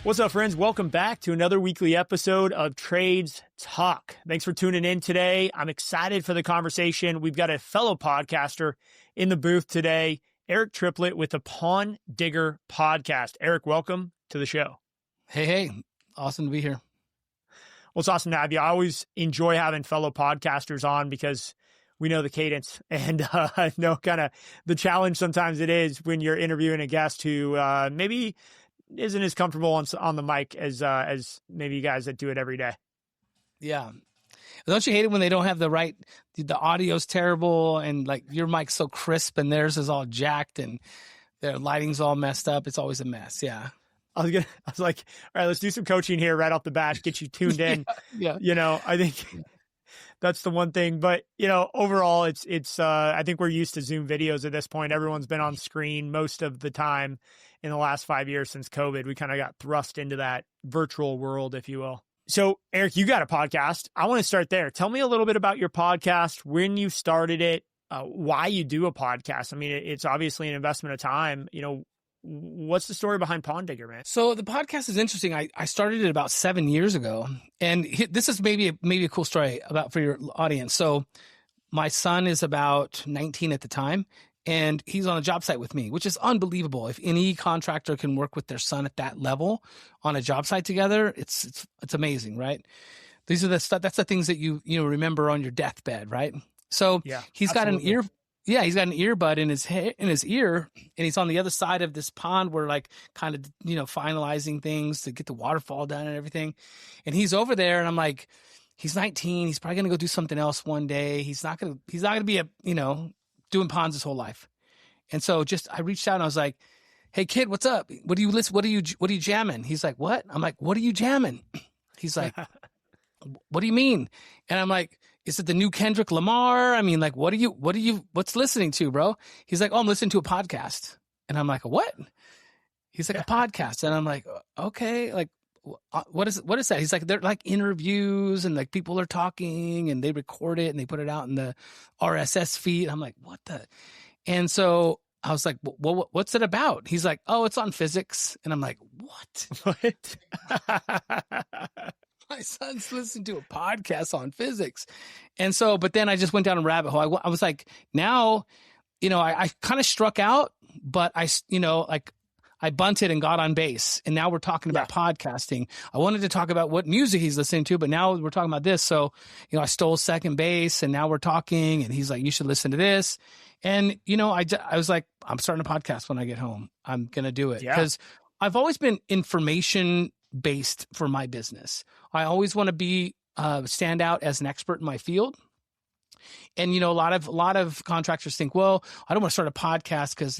What's up, friends? Welcome back to another weekly episode of Trades Talk. Thanks for tuning in today. I'm excited for the conversation. We've got a fellow podcaster in the booth today, Eric Triplett with the Pawn Digger podcast. Eric, welcome to the show. Hey. Awesome to be here. Well, it's awesome to have you. I always enjoy having fellow podcasters on because we know the cadence and know kind of the challenge sometimes it is when you're interviewing a guest who maybe isn't as comfortable on the mic as maybe you guys that do it every day. Yeah. Don't you hate it when they don't have the audio's terrible and like your mic's so crisp and theirs is all jacked and their lighting's all messed up? It's always a mess. Yeah. I was like, all right, let's do some coaching here right off the bat, get you tuned in. Yeah. You know, I think that's the one thing, but you know, overall it's I think we're used to Zoom videos at this point. Everyone's been on screen most of the time in the last 5 years since COVID. We kind of got thrust into that virtual world, if you will. So Eric, you got a podcast. I want to start there. Tell me a little bit about your podcast, when you started it, why you do a podcast. I mean, it's obviously an investment of time. You know, what's the story behind Pawn Digger, man? So the podcast is interesting. I started it about 7 years ago, and this is maybe a cool story for your audience. So my son is about 19 at the time, and he's on a job site with me, which is unbelievable. If any contractor can work with their son at that level on a job site together, it's amazing, right? These are that's the things that you remember on your deathbed, right? So yeah, he's absolutely. got an ear. Yeah, he's got an earbud in his ear, and he's on the other side of this pond. We're like kind of, finalizing things to get the waterfall done and everything. And he's over there, and I'm like, he's 19. He's probably gonna go do something else one day. He's not gonna be doing ponds his whole life. And so I reached out and I was like, hey kid, what's up? What are you jamming? He's like, what? I'm like, what are you jamming? He's like, what do you mean? And I'm like, is it the new Kendrick Lamar? I mean, like, what's listening to, bro? He's like, oh, I'm listening to a podcast. And I'm like, a what? He's like, a podcast. And I'm like, okay, like, what is that? He's like, they're like interviews and like people are talking and they record it and they put it out in the RSS feed. I'm like, what the? And so I was like, what's it about? He's like, oh, it's on physics. And I'm like, what? My son's listening to a podcast on physics. And so, but then I just went down a rabbit hole. I was like, now, I kind of struck out, but I bunted and got on base. And now we're talking about podcasting. I wanted to talk about what music he's listening to, but now we're talking about this. So, I stole second base and now we're talking and he's like, you should listen to this. And, I was like, I'm starting a podcast when I get home. I'm going to do it because I've always been information based for my business. I always want to be stand out as an expert in my field. And a lot of contractors think, well, I don't want to start a podcast because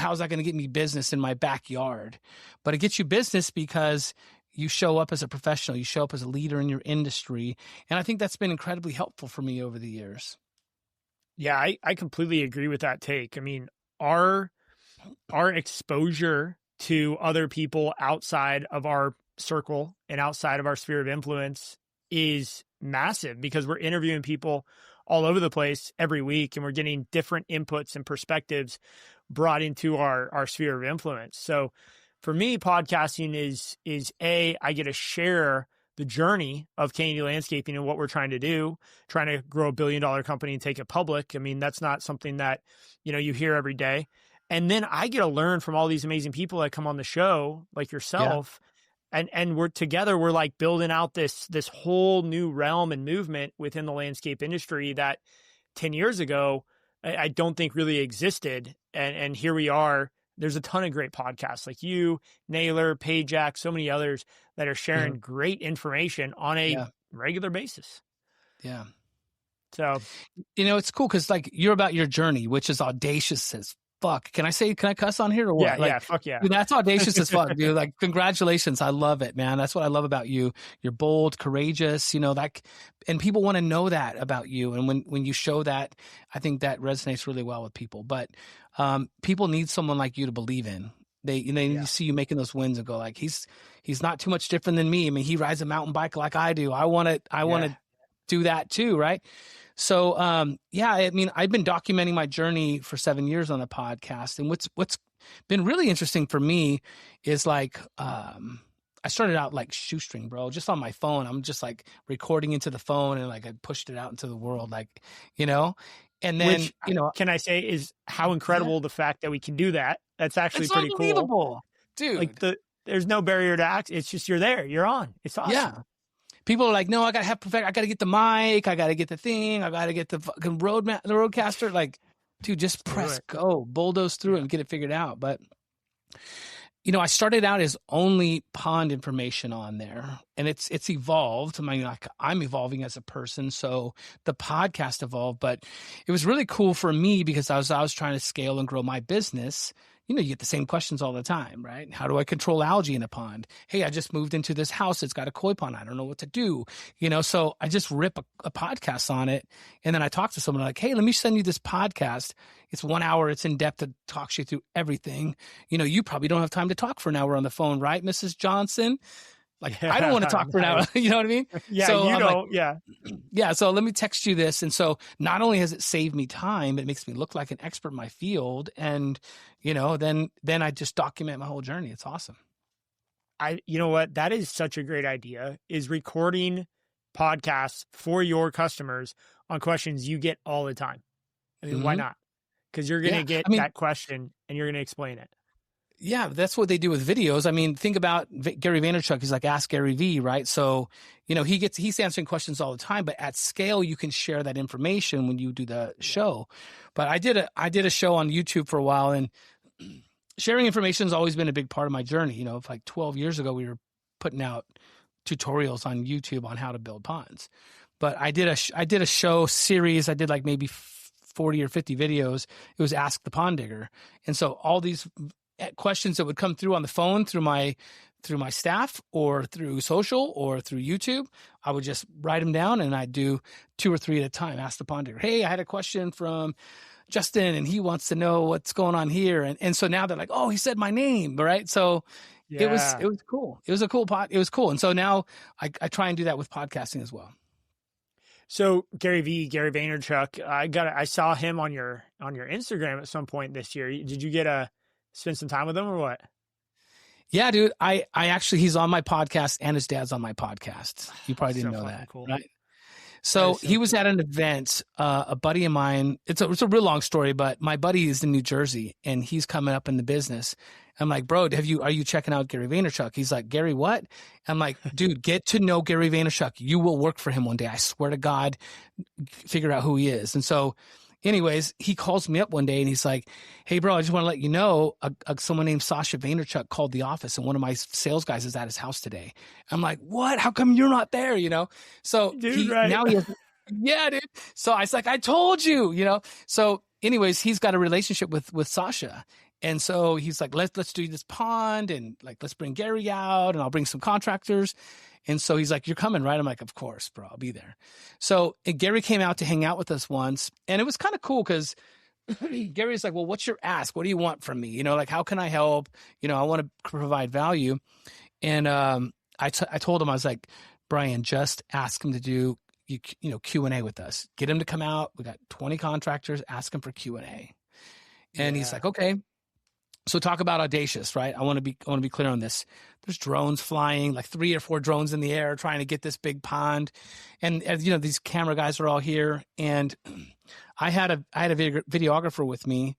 how's that going to get me business in my backyard? But it gets you business because you show up as a professional, you show up as a leader in your industry, and I think that's been incredibly helpful for me over the years. Yeah, I completely agree with that take. I mean, our exposure to other people outside of our circle and outside of our sphere of influence is massive because we're interviewing people all over the place every week and we're getting different inputs and perspectives brought into our sphere of influence. So for me, podcasting is I get to share the journey of Kennedy Landscaping and what we're trying to do, trying to grow $1 billion company and take it public. I mean, that's not something that, you hear every day. And then I get to learn from all these amazing people that come on the show, like yourself. Yeah. And we're together, we're like building out this whole new realm and movement within the landscape industry that 10 years ago, I don't think really existed. And here we are. There's a ton of great podcasts like you, Naylor, Payjack, so many others that are sharing great information on a regular basis. Yeah. So, it's cool because like you're about your journey, which is audacious as fuck. Can I cuss on here or what? Yeah, fuck yeah. Dude, that's audacious as fuck, dude. Like, congratulations. I love it, man. That's what I love about you. You're bold, courageous, and people want to know that about you. And when you show that, I think that resonates really well with people. But people need someone like you to believe in. They need to see you making those wins and go like, he's not too much different than me. I mean, he rides a mountain bike like I do. I want to do that too, right? So, I mean, I've been documenting my journey for 7 years on the podcast. And what's been really interesting for me is like, I started out like shoestring, bro, just on my phone. I'm just like recording into the phone and like I pushed it out into the world, like, and then, Which, can I say is how incredible the fact that we can do that. That's actually it's pretty unbelievable, cool. dude. Like there's no barrier to act. It's just, you're there, you're on. It's awesome. Yeah. People are like, no, I got to get the mic. I got to get the thing. I got to get the fucking the roadcaster. Like, dude, just press go, bulldoze through it and get it figured out. But, I started out as only pond information on there, and it's evolved. I mean, like, I'm evolving as a person, so the podcast evolved. But it was really cool for me because I was trying to scale and grow my business. You get the same questions all the time, right? How do I control algae in a pond? Hey, I just moved into this house. It's got a koi pond. I don't know what to do. So I just rip a podcast on it. And then I talk to someone like, hey, let me send you this podcast. It's 1 hour. It's in depth. It talks you through everything. You probably don't have time to talk for an hour on the phone, right, Mrs. Johnson? Like, I don't want to talk for an hour. You know what I mean? Yeah, so you don't. Like, yeah. So let me text you this. And so not only has it saved me time, it makes me look like an expert in my field. And, then I just document my whole journey. It's awesome. You know what? That is such a great idea, is recording podcasts for your customers on questions you get all the time. I mean, why not? Because you're going to get that question and you're going to explain it. Yeah, that's what they do with videos. I mean, think about Gary Vaynerchuk. He's like, Ask Gary V, right? So, he's answering questions all the time, but at scale, you can share that information when you do the show. But I did a show on YouTube for a while, and sharing information has always been a big part of my journey. Like 12 years ago, we were putting out tutorials on YouTube on how to build ponds. But I did a show series. I did like maybe 40 or 50 videos. It was Ask the Pond Digger. And so all these questions that would come through on the phone through my staff or through social or through YouTube, I would just write them down and I'd do 2 or 3 at a time. Ask the pond digger. Hey, I had a question from Justin and he wants to know what's going on here. And so now they're like, oh, he said my name. Right. So it was cool. It was a cool It was cool. And so now I try and do that with podcasting as well. So Gary Vaynerchuk, I saw him on your Instagram at some point this year. Did you get to spend some time with him or what? Yeah, dude. I actually, he's on my podcast and his dad's on my podcast. You probably didn't know that, cool. Right? So he was at an event, a buddy of mine. It's a real long story, but my buddy is in New Jersey and he's coming up in the business. I'm like, bro, are you checking out Gary Vaynerchuk? He's like, Gary, what? I'm like, dude, get to know Gary Vaynerchuk. You will work for him one day. I swear to God, figure out who he is. And so anyways, he calls me up one day and he's like, hey, bro, I just want to let you know someone named Sasha Vaynerchuk called the office and one of my sales guys is at his house today. I'm like, what? How come you're not there? So dude, yeah, dude. So I was like, I told you, So anyways, he's got a relationship with Sasha. And so he's like, let's do this pond and like, let's bring Gary out and I'll bring some contractors. And so he's like, you're coming, right? I'm like, of course, bro, I'll be there. So Gary came out to hang out with us once. And it was kind of cool because Gary's like, well, what's your ask? What do you want from me? Like, how can I help? I want to provide value. And I told him, I was like, Brian, just ask him to do, Q&A with us. Get him to come out. We got 20 contractors. Ask him for Q&A. And he's like, okay. So talk about audacious, right? I want to be clear on this. There's drones flying, like 3 or 4 drones in the air trying to get this big pond. And these camera guys are all here. And I had a videographer with me.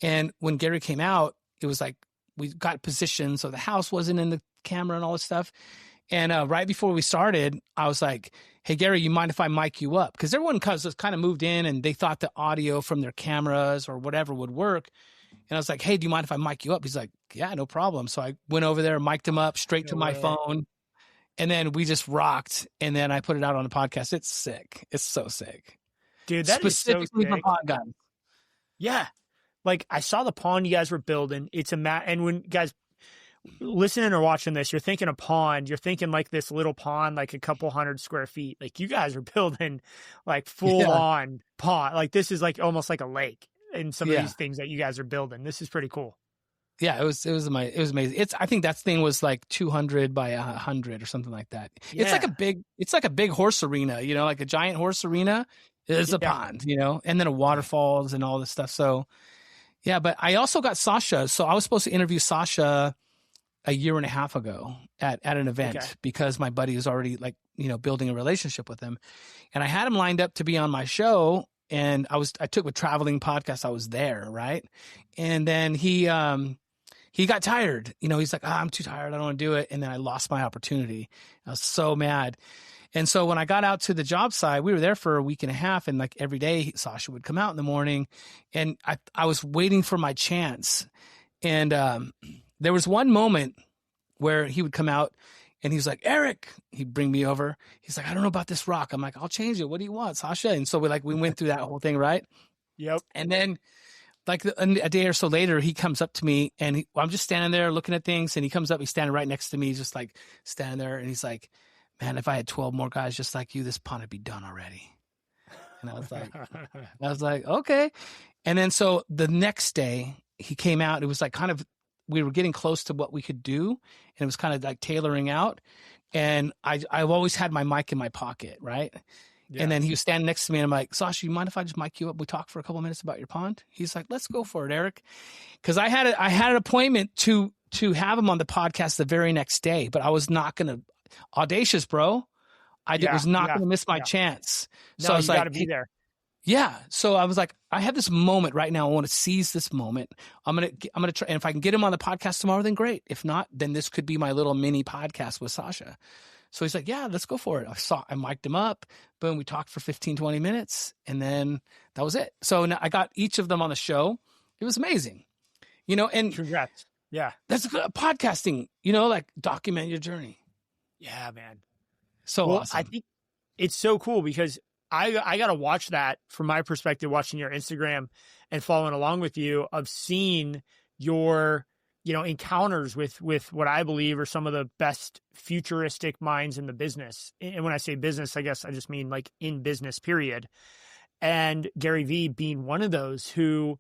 And when Gary came out, it was like, we got positioned. So the house wasn't in the camera and all this stuff. And right before we started, I was like, hey, Gary, you mind if I mic you up? Because everyone kind of moved in and they thought the audio from their cameras or whatever would work. And I was like, hey, do you mind if I mic you up? He's like, yeah, no problem. So I went over there, mic'd him up straight to my phone. And then we just rocked. And then I put it out on the podcast. It's sick. It's so sick. Dude, that is so sick. Specifically for pond guys. Yeah. Like I saw the pond you guys were building. It's and when guys listening or watching this, you're thinking a pond, you're thinking like this little pond, like a couple 100 square feet. Like you guys are building like full on pond. Like this is like almost like a lake. In some of these things that you guys are building. This is pretty cool. Yeah, it was amazing. I think that thing was like 200 by 100 or something like that. Yeah. It's like a big horse arena, like a giant horse arena is a pond, and then a waterfalls and all this stuff. So yeah, but I also got Sasha. So I was supposed to interview Sasha a year and a half ago at an event Okay. because my buddy was already like, building a relationship with him. And I had him lined up to be on my show. And I took a traveling podcast. I was there. Right. And then he got tired. He's like, I'm too tired. I don't want to do it. And then I lost my opportunity. I was so mad. And so when I got out to the job site, we were there for a week and a half. And like every day, Sasha would come out in the morning and I was waiting for my chance. And there was one moment where he would come out and he was like, Eric, he'd bring me over. He's like, I don't know about this rock. I'm like, I'll change it. What do you want, Sasha? And so we went through that whole thing. Right. Yep. And then like a day or so later, he comes up to me and I'm just standing there looking at things. And he comes up, he's standing right next to me. He's just like standing there. And he's like, man, if I had 12 more guys just like you, this pond would be done already. And I was like, okay. And then so the next day he came out, it was like kind of, we were getting close to what we could do. And it was kind of like tailoring out. And I've always had my mic in my pocket. Right. Yeah. And then he was standing next to me and I'm like, Sasha, you mind if I just mic you up? We talk for a couple of minutes about your pond. He's like, let's go for it, Eric. Cause I had an appointment to have him on the podcast the very next day, but I was not going to audacious, bro. I was not going to miss my chance. So I was like, got to be there. Yeah. So I was like, I have this moment right now. I want to seize this moment. I'm going to try. And if I can get him on the podcast tomorrow, then great. If not, then this could be my little mini podcast with Sasha. So he's like, yeah, let's go for it. I mic'd him up. Boom. We talked for 15, 20 minutes. And then that was it. So now I got each of them on the show. It was amazing, and congrats. Yeah. That's podcasting, like document your journey. Yeah, man. So awesome. I think it's so cool because I got to watch that from my perspective, watching your Instagram and following along with you of seeing your, encounters with what I believe are some of the best futuristic minds in the business. And when I say business, I guess I just mean like in business, period. And Gary Vee being one of those who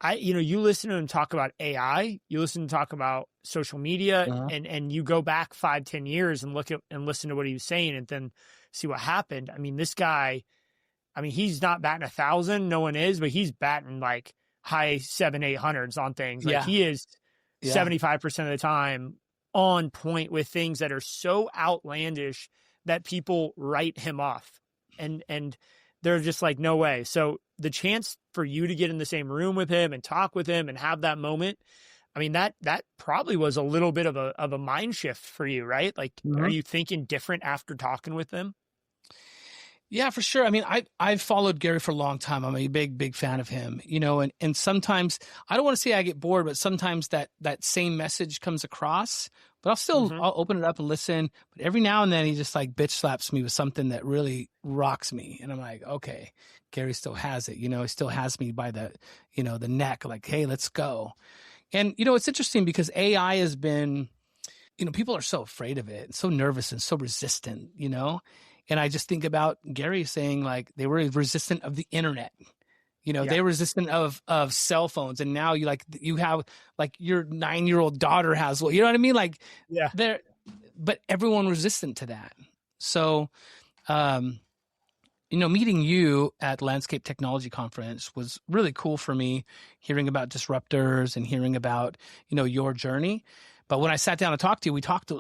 you listen to him talk about AI, you listen to talk about social media, and you go back 5-10 years and look at and listen to what he was saying and then see what happened. I mean, this guy, he's not batting 1,000. No one is, but he's batting like high 700-800s on things. Like he is 75% of the time on point with things that are so outlandish that people write him off. And they're just like, no way. So the chance for you to get in the same room with him and talk with him and have that moment, that probably was a little bit of a mind shift for you, right? Like, are you thinking different after talking with them? Yeah, for sure. I've followed Gary for a long time. I'm a big fan of him, and sometimes I don't want to say I get bored, but sometimes that same message comes across, but I'll open it up and listen. But every now and then he just like bitch slaps me with something that really rocks me. And I'm like, okay, Gary still has it, he still has me by the, the neck, like, hey, let's go. And, it's interesting because AI has been, people are so afraid of it and so nervous and so resistant, And I just think about Gary saying like they were resistant of the internet, they were resistant of cell phones. And now you have like your 9-year-old daughter has, you know what I mean? Like but everyone resistant to that. So, meeting you at Landscape Technology Conference was really cool for me, hearing about disruptors and hearing about, your journey. But when I sat down to talk to you, we talked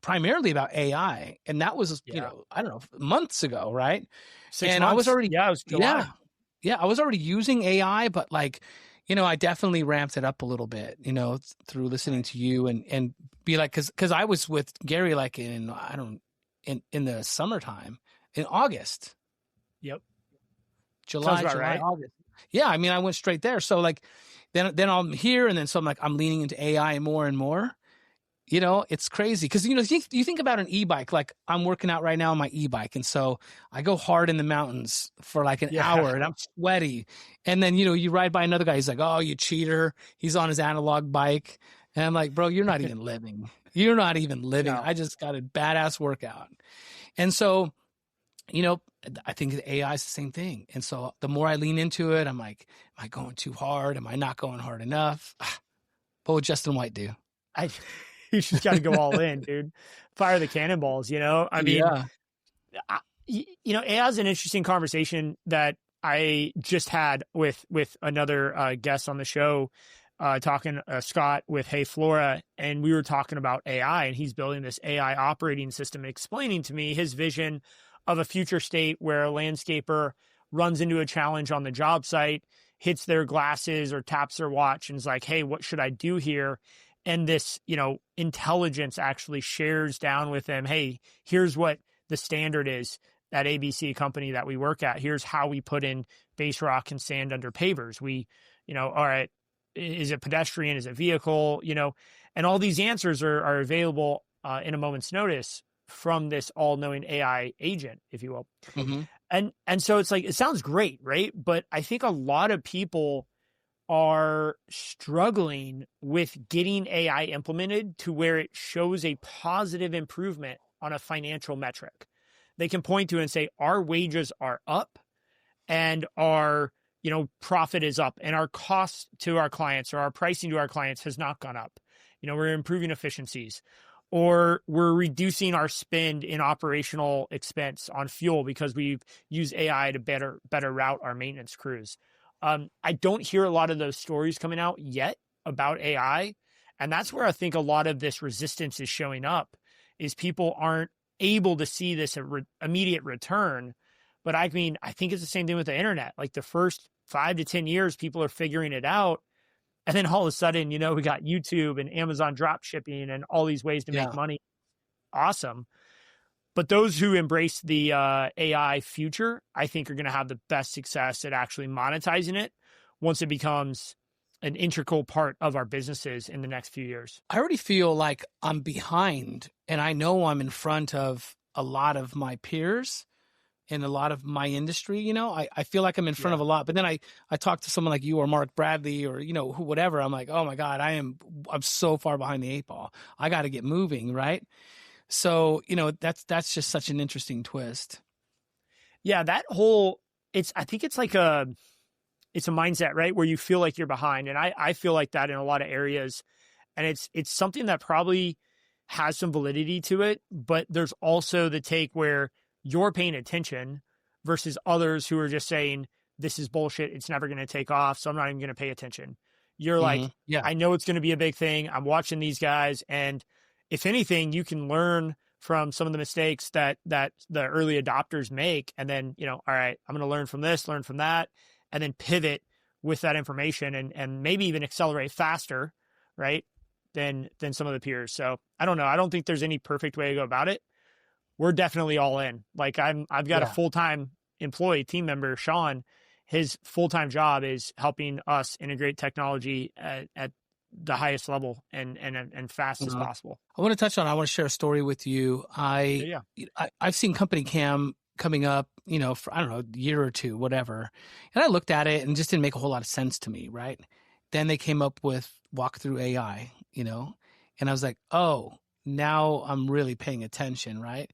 primarily about AI, and that was, I don't know, months ago, right? 6 and months. I was already, it was July. I was already using AI, but like, I definitely ramped it up a little bit, through listening to you and be like, cause I was with Gary like in the summertime in August. Yep. July, right. August. Yeah. I went straight there. So like, then I'm here. And then, so I'm like, I'm leaning into AI more and more. It's crazy because, you think about an e-bike, like I'm working out right now on my e-bike. And so I go hard in the mountains for like an hour and I'm sweaty. And then, you ride by another guy. He's like, oh, you cheater. He's on his analog bike. And I'm like, bro, you're not even living. You're not even living. No. I just got a badass workout. And so, I think AI is the same thing. And so the more I lean into it, I'm like, am I going too hard? Am I not going hard enough? What would Justin White do? You just got to go all in, dude. Fire the cannonballs, AI is an interesting conversation that I just had with another guest on the show. talking Scott with Hey Flora, and we were talking about AI, and he's building this AI operating system, explaining to me his vision of a future state where a landscaper runs into a challenge on the job site, hits their glasses or taps their watch and is like, hey, what should I do here? And this, intelligence actually shares down with them, hey, here's what the standard is at ABC company that we work at. Here's how we put in base rock and sand under pavers. We, all right, is it pedestrian? Is it vehicle? And all these answers are available in a moment's notice from this all-knowing AI agent, if you will. Mm-hmm. And so it's like, it sounds great, right? But I think a lot of people are struggling with getting AI implemented to where it shows a positive improvement on a financial metric. They can point to and say, our wages are up and our, profit is up, and our cost to our clients or our pricing to our clients has not gone up. We're improving efficiencies, or we're reducing our spend in operational expense on fuel because we've used AI to better route our maintenance crews. I don't hear a lot of those stories coming out yet about AI. And that's where I think a lot of this resistance is showing up, is people aren't able to see this immediate return. But I think it's the same thing with the internet. Like the first 5 to 10 years, people are figuring it out. And then all of a sudden, we got YouTube and Amazon drop shipping and all these ways to make money. Awesome. But those who embrace the AI future, I think, are going to have the best success at actually monetizing it once it becomes an integral part of our businesses in the next few years. I already feel like I'm behind, and I know I'm in front of a lot of my peers in a lot of my industry. I feel like I'm in front of a lot, but then I talk to someone like you or Mark Bradley or, whatever. I'm like, oh my God, I'm so far behind the 8 ball. I got to get moving. Right. So, that's just such an interesting twist. Yeah. I think it's like it's a mindset, right? Where you feel like you're behind. And I feel like that in a lot of areas, and it's something that probably has some validity to it, but there's also the take where you're paying attention versus others who are just saying, this is bullshit, it's never going to take off, so I'm not even going to pay attention. You're like, I know it's going to be a big thing. I'm watching these guys. And if anything, you can learn from some of the mistakes that the early adopters make. And then, all right, I'm going to learn from this, learn from that, and then pivot with that information and maybe even accelerate faster, right, than some of the peers. So I don't know. I don't think there's any perfect way to go about it. We're definitely all in. Like I've got a full-time employee, team member, Sean. His full-time job is helping us integrate technology at the highest level and fast as possible. I want to share a story with you. I've seen Company Cam coming up, for, I don't know, a year or two, whatever. And I looked at it and just didn't make a whole lot of sense to me. Right. Then they came up with walkthrough AI, and I was like, oh, now I'm really paying attention. Right.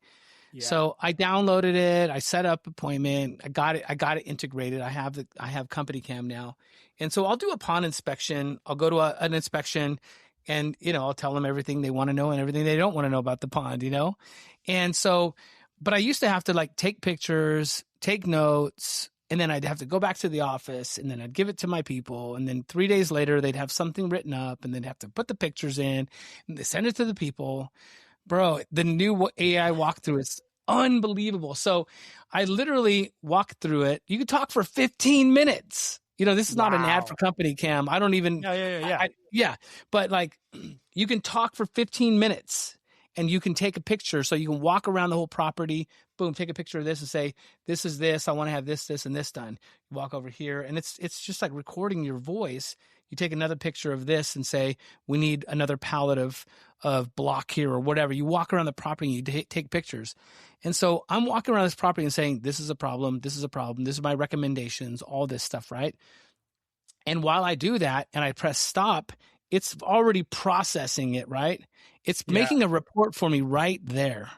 Yeah. So I downloaded it. I set up appointment. I got it integrated. I have Company Cam now. And so I'll do a pond inspection. I'll go to an inspection and, I'll tell them everything they want to know and everything they don't want to know about the pond, And so, but I used to have to take pictures, take notes, and then I'd have to go back to the office and then I'd give it to my people. And then 3 days later, they'd have something written up and they'd have to put the pictures in and they send it to the people. Bro, the new AI walkthrough is unbelievable. So I literally walked through it. You could talk for 15 minutes. This is not an ad for Company Cam. I don't even. Yeah. But you can talk for 15 minutes and you can take a picture. So you can walk around the whole property, boom, take a picture of this and say, this is this. I want to have this, this, and this done. You walk over here and it's just like recording your voice. You take another picture of this and say, we need another pallet of block here or whatever. You walk around the property and you take pictures. And so I'm walking around this property and saying, this is a problem. This is a problem. This is my recommendations, all this stuff, right? And while I do that and I press stop, it's already processing it, right? It's making a report for me right there.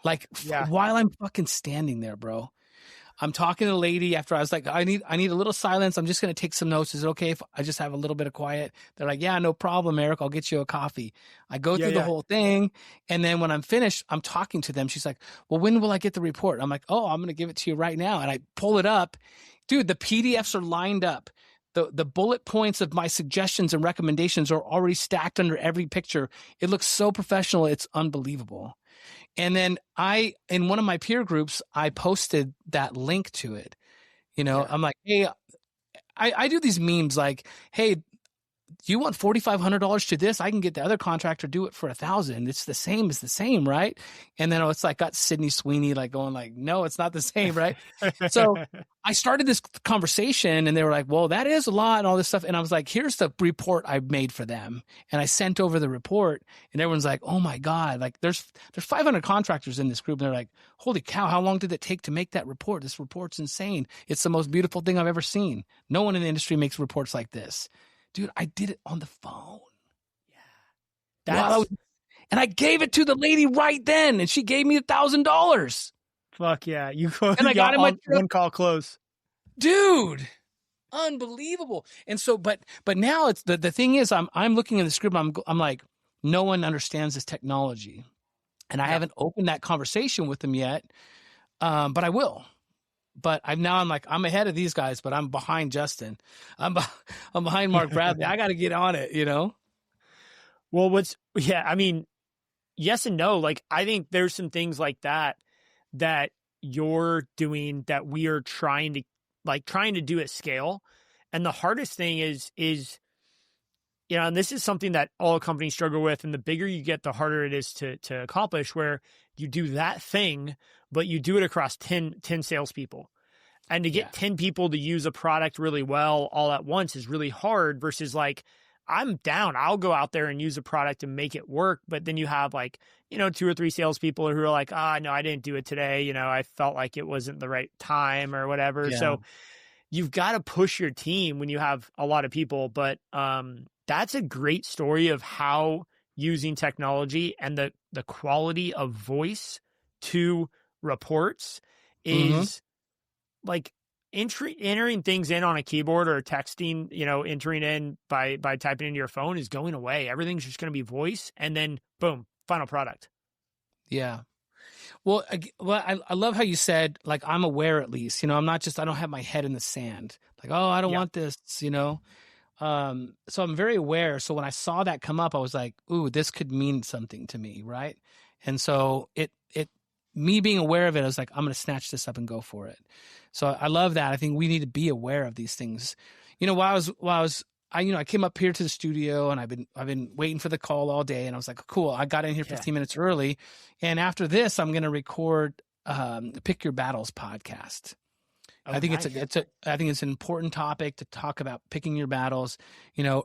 While I'm fucking standing there, bro. I'm talking to the lady after I was like, I need a little silence. I'm just going to take some notes. Is it okay if I just have a little bit of quiet? They're like, yeah, no problem, Eric. I'll get you a coffee. I go through the whole thing. And then when I'm finished, I'm talking to them. She's like, well, when will I get the report? I'm like, oh, I'm going to give it to you right now. And I pull it up. Dude, the PDFs are lined up. the bullet points of my suggestions and recommendations are already stacked under every picture. It looks so professional. It's unbelievable. And then in one of my peer groups, I posted that link to it. I'm like, hey, I do these memes like, hey, do you want $4,500 to this? I can get the other contractor do it for $1,000. It's the same as the same, right? And then it's like got Sydney Sweeney like going like, no, it's not the same, right? So I started this conversation and they were like, well, that is a lot and all this stuff. And I was like, here's the report I made for them. And I sent over the report and everyone's like, oh my God, like there's 500 contractors in this group. And they're like, holy cow, how long did it take to make that report? This report's insane. It's the most beautiful thing I've ever seen. No one in the industry makes reports like this. Dude, I did it on the phone. Yeah. And I gave it to the lady right then, and she gave me $1,000. Fuck yeah. And I got in my one call close. Dude, unbelievable. And so, but now it's the thing is, I'm looking in the script, I'm like, no one understands this technology. And I haven't opened that conversation with them yet, but I will. But I'm ahead of these guys, but I'm behind Justin. I'm behind Mark Bradley. I got to get on it, Well, I mean, yes and no. Like, I think there's some things like that you're doing that we are trying to do at scale. And the hardest thing is, and this is something that all companies struggle with. And the bigger you get, the harder it is to accomplish, where you do that thing, but you do it across 10 salespeople. And to get 10 people to use a product really well all at once is really hard versus like, I'm down. I'll go out there and use a product and make it work. But then you have 2 or 3 salespeople who are like, no, I didn't do it today. I felt like it wasn't the right time or whatever. Yeah. So you've got to push your team when you have a lot of people. But that's a great story of how using technology and the quality of voice to reports is like entering things in on a keyboard or texting, entering in by typing into your phone is going away. Everything's just going to be voice, and then boom, final product. Yeah. Well, I love how you said, like, I'm aware at least, I don't have my head in the sand. Like, oh, I don't want this, So I'm very aware. So when I saw that come up, I was like, ooh, this could mean something to me. Right. And so me being aware of it, I was like, I'm going to snatch this up and go for it. So I love that. I think we need to be aware of these things. I came up here to the studio and I've been waiting for the call all day, and I was like, cool. I got in here 15 minutes early, and after this, I'm going to record Pick Your Battles podcast. Oh, I think nice. I think it's an important topic to talk about picking your battles,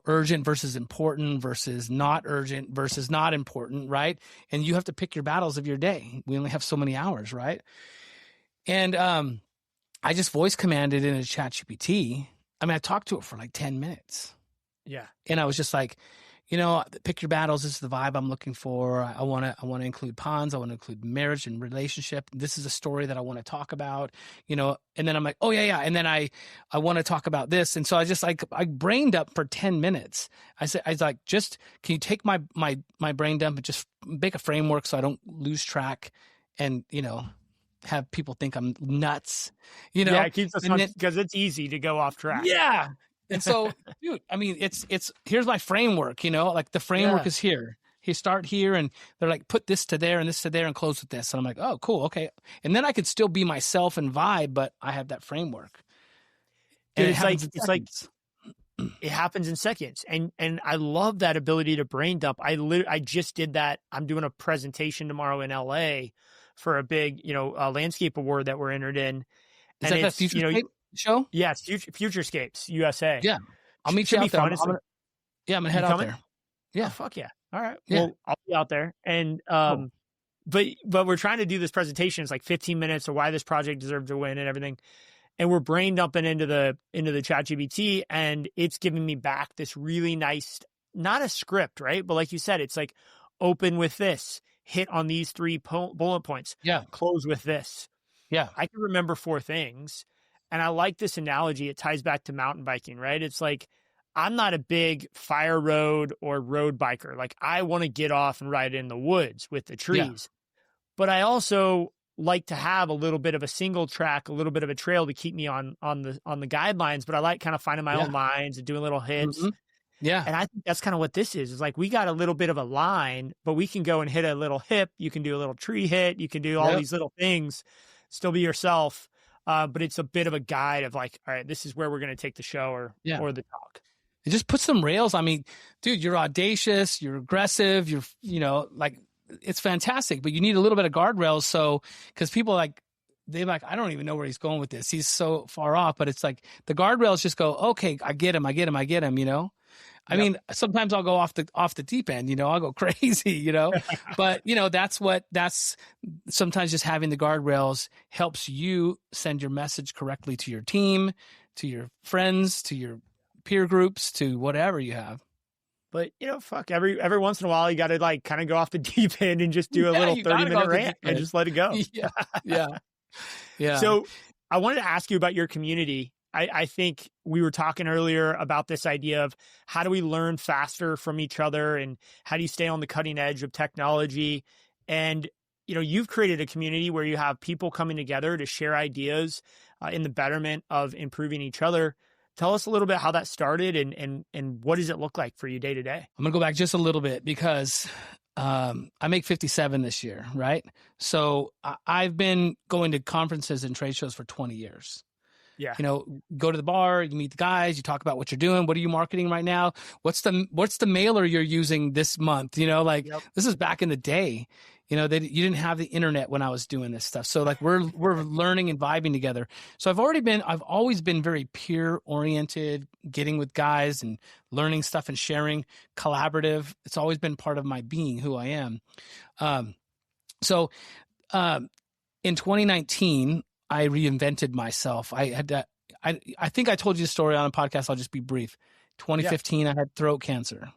urgent versus important versus not urgent versus not important, right? And you have to pick your battles of your day. We only have so many hours, right? And I just voice commanded in a ChatGPT. I mean, I talked to it for like 10 minutes. Yeah. And I was just like, pick your battles. This is the vibe I'm looking for. I want to include ponds. I want to include marriage and relationship. This is a story that I want to talk about, and then I'm like, oh yeah. And then I want to talk about this. And so I just I brain dump for 10 minutes. I was like, just, can you take my brain dump and just make a framework so I don't lose track and, have people think I'm nuts, Yeah, it keeps us because it's easy to go off track. Yeah. And so, dude, I mean, it's here's my framework, like the framework is here. You start here, and they're like, put this to there and this to there and close with this. And I'm like, oh, cool. Okay. And then I could still be myself and vibe, but I have that framework. And it happens in seconds. And I love that ability to brain dump. I just did that. I'm doing a presentation tomorrow in LA for a big, landscape award that we're entered in. Is that the Futurescape show? Yes, Futurescapes USA. Yeah, I'll meet you out there. I'm gonna head out there. Yeah, fuck yeah. All right, well, I'll be out there. And but we're trying to do this presentation. It's like 15 minutes of why this project deserved to win and everything. And we're brain dumping into the ChatGPT, and it's giving me back this really nice, not a script, right? But like you said, it's like open with this. Hit on these 3 bullet points. Yeah. Close with this. Yeah. I can remember 4 things. And I like this analogy. It ties back to mountain biking, right? It's like, I'm not a big fire road or road biker. Like, I want to get off and ride in the woods with the trees. Yeah. But I also like to have a little bit of a single track, a little bit of a trail to keep me on the guidelines, but I like kind of finding my own lines and doing little hits. Yeah. And I think that's kind of what this is. It's like we got a little bit of a line, but we can go and hit a little hip. You can do a little tree hit. You can do all these little things, still be yourself. But it's a bit of a guide of like, all right, this is where we're going to take the show or the talk. It just put some rails. I mean, dude, you're audacious, you're aggressive, you're, like, it's fantastic, but you need a little bit of guardrails. So, because people they're like, I don't even know where he's going with this. He's so far off, but it's like the guardrails just go, okay, I get him. I mean, sometimes I'll go off the deep end, I'll go crazy, but that's sometimes just having the guardrails helps you send your message correctly to your team, to your friends, to your peer groups, to whatever you have. But fuck, every once in a while you got to like kind of go off the deep end and just do a little 30-minute rant and just let it go. Yeah. So I wanted to ask you about your community. I think we were talking earlier about this idea of how do we learn faster from each other and how do you stay on the cutting edge of technology? And, you've created a community where you have people coming together to share ideas in the betterment of improving each other. Tell us a little bit how that started and what does it look like for you day to day? I'm going to go back just a little bit because I make 57 this year, right? So I've been going to conferences and trade shows for 20 years. Yeah. Go to the bar, you meet the guys, you talk about what you're doing. What are you marketing right now? What's the mailer you're using this month? This is back in the day. You didn't have the internet when I was doing this stuff. So like we're learning and vibing together. So I've always been very peer oriented, getting with guys and learning stuff and sharing, collaborative. It's always been part of my being, who I am. In 2019, I reinvented myself. I think I told you the story on a podcast. I'll just be brief. 2015, I had throat cancer.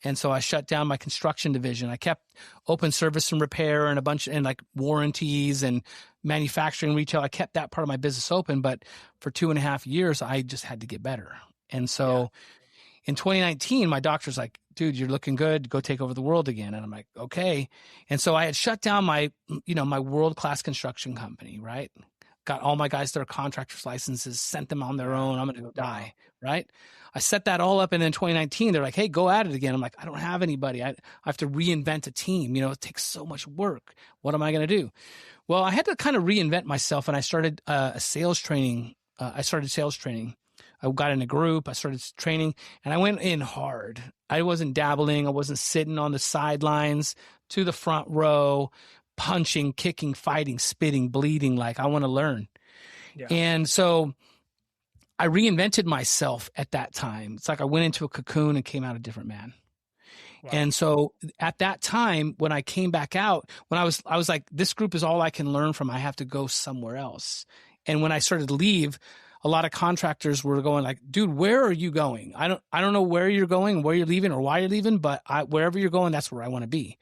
And so I shut down my construction division. I kept open service and repair and like warranties and manufacturing, retail. I kept that part of my business open, but for 2.5 years, I just had to get better. And so in 2019, my doctor's like, dude, you're looking good. Go take over the world again. And I'm like, okay. And so I had shut down my world-class construction company, right? Got all my guys their contractor's licenses, sent them on their own. I'm going to go die, right? I set that all up. And then 2019, they're like, hey, go at it again. I'm like, I don't have anybody. I have to reinvent a team. It takes so much work. What am I going to do? Well, I had to kind of reinvent myself. And I started sales training. I got in a group. I started training and I went in hard. I wasn't dabbling. I wasn't sitting on the sidelines to the front row, punching, kicking, fighting, spitting, bleeding. Like I want to learn. Yeah. And so I reinvented myself at that time. It's like I went into a cocoon and came out a different man. Wow. And so at that time, when I came back out, when I was like, this group is all I can learn from. I have to go somewhere else. And when I started to leave, a lot of contractors were going like, dude, where are you going? I don't know where you're going, where you're leaving or why you're leaving, but wherever you're going, that's where I want to be.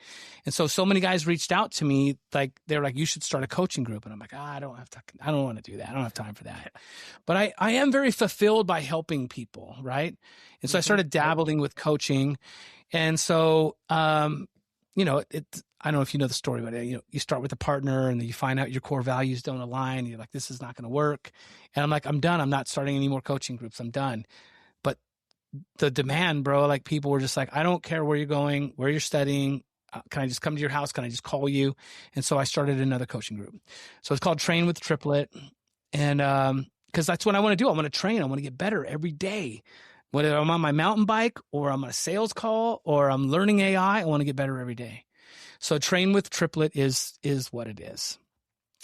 And so many guys reached out to me, like they're like, you should start a coaching group. And I'm like, I don't want to do that. I don't have time for that. But I am very fulfilled by helping people. Right. And so I started dabbling with coaching. And so, I don't know if you know the story, but you start with a partner and then you find out your core values don't align. And you're like, this is not going to work. And I'm like, I'm done. I'm not starting any more coaching groups. I'm done. But the demand, bro, like people were just like, I don't care where you're going, where you're studying. Can I just come to your house? Can I just call you? And so I started another coaching group. So it's called Train with Triplett. And because that's what I want to do. I want to train. I want to get better every day. Whether I'm on my mountain bike or I'm on a sales call or I'm learning AI, I want to get better every day. So Train with Triplett is what it is.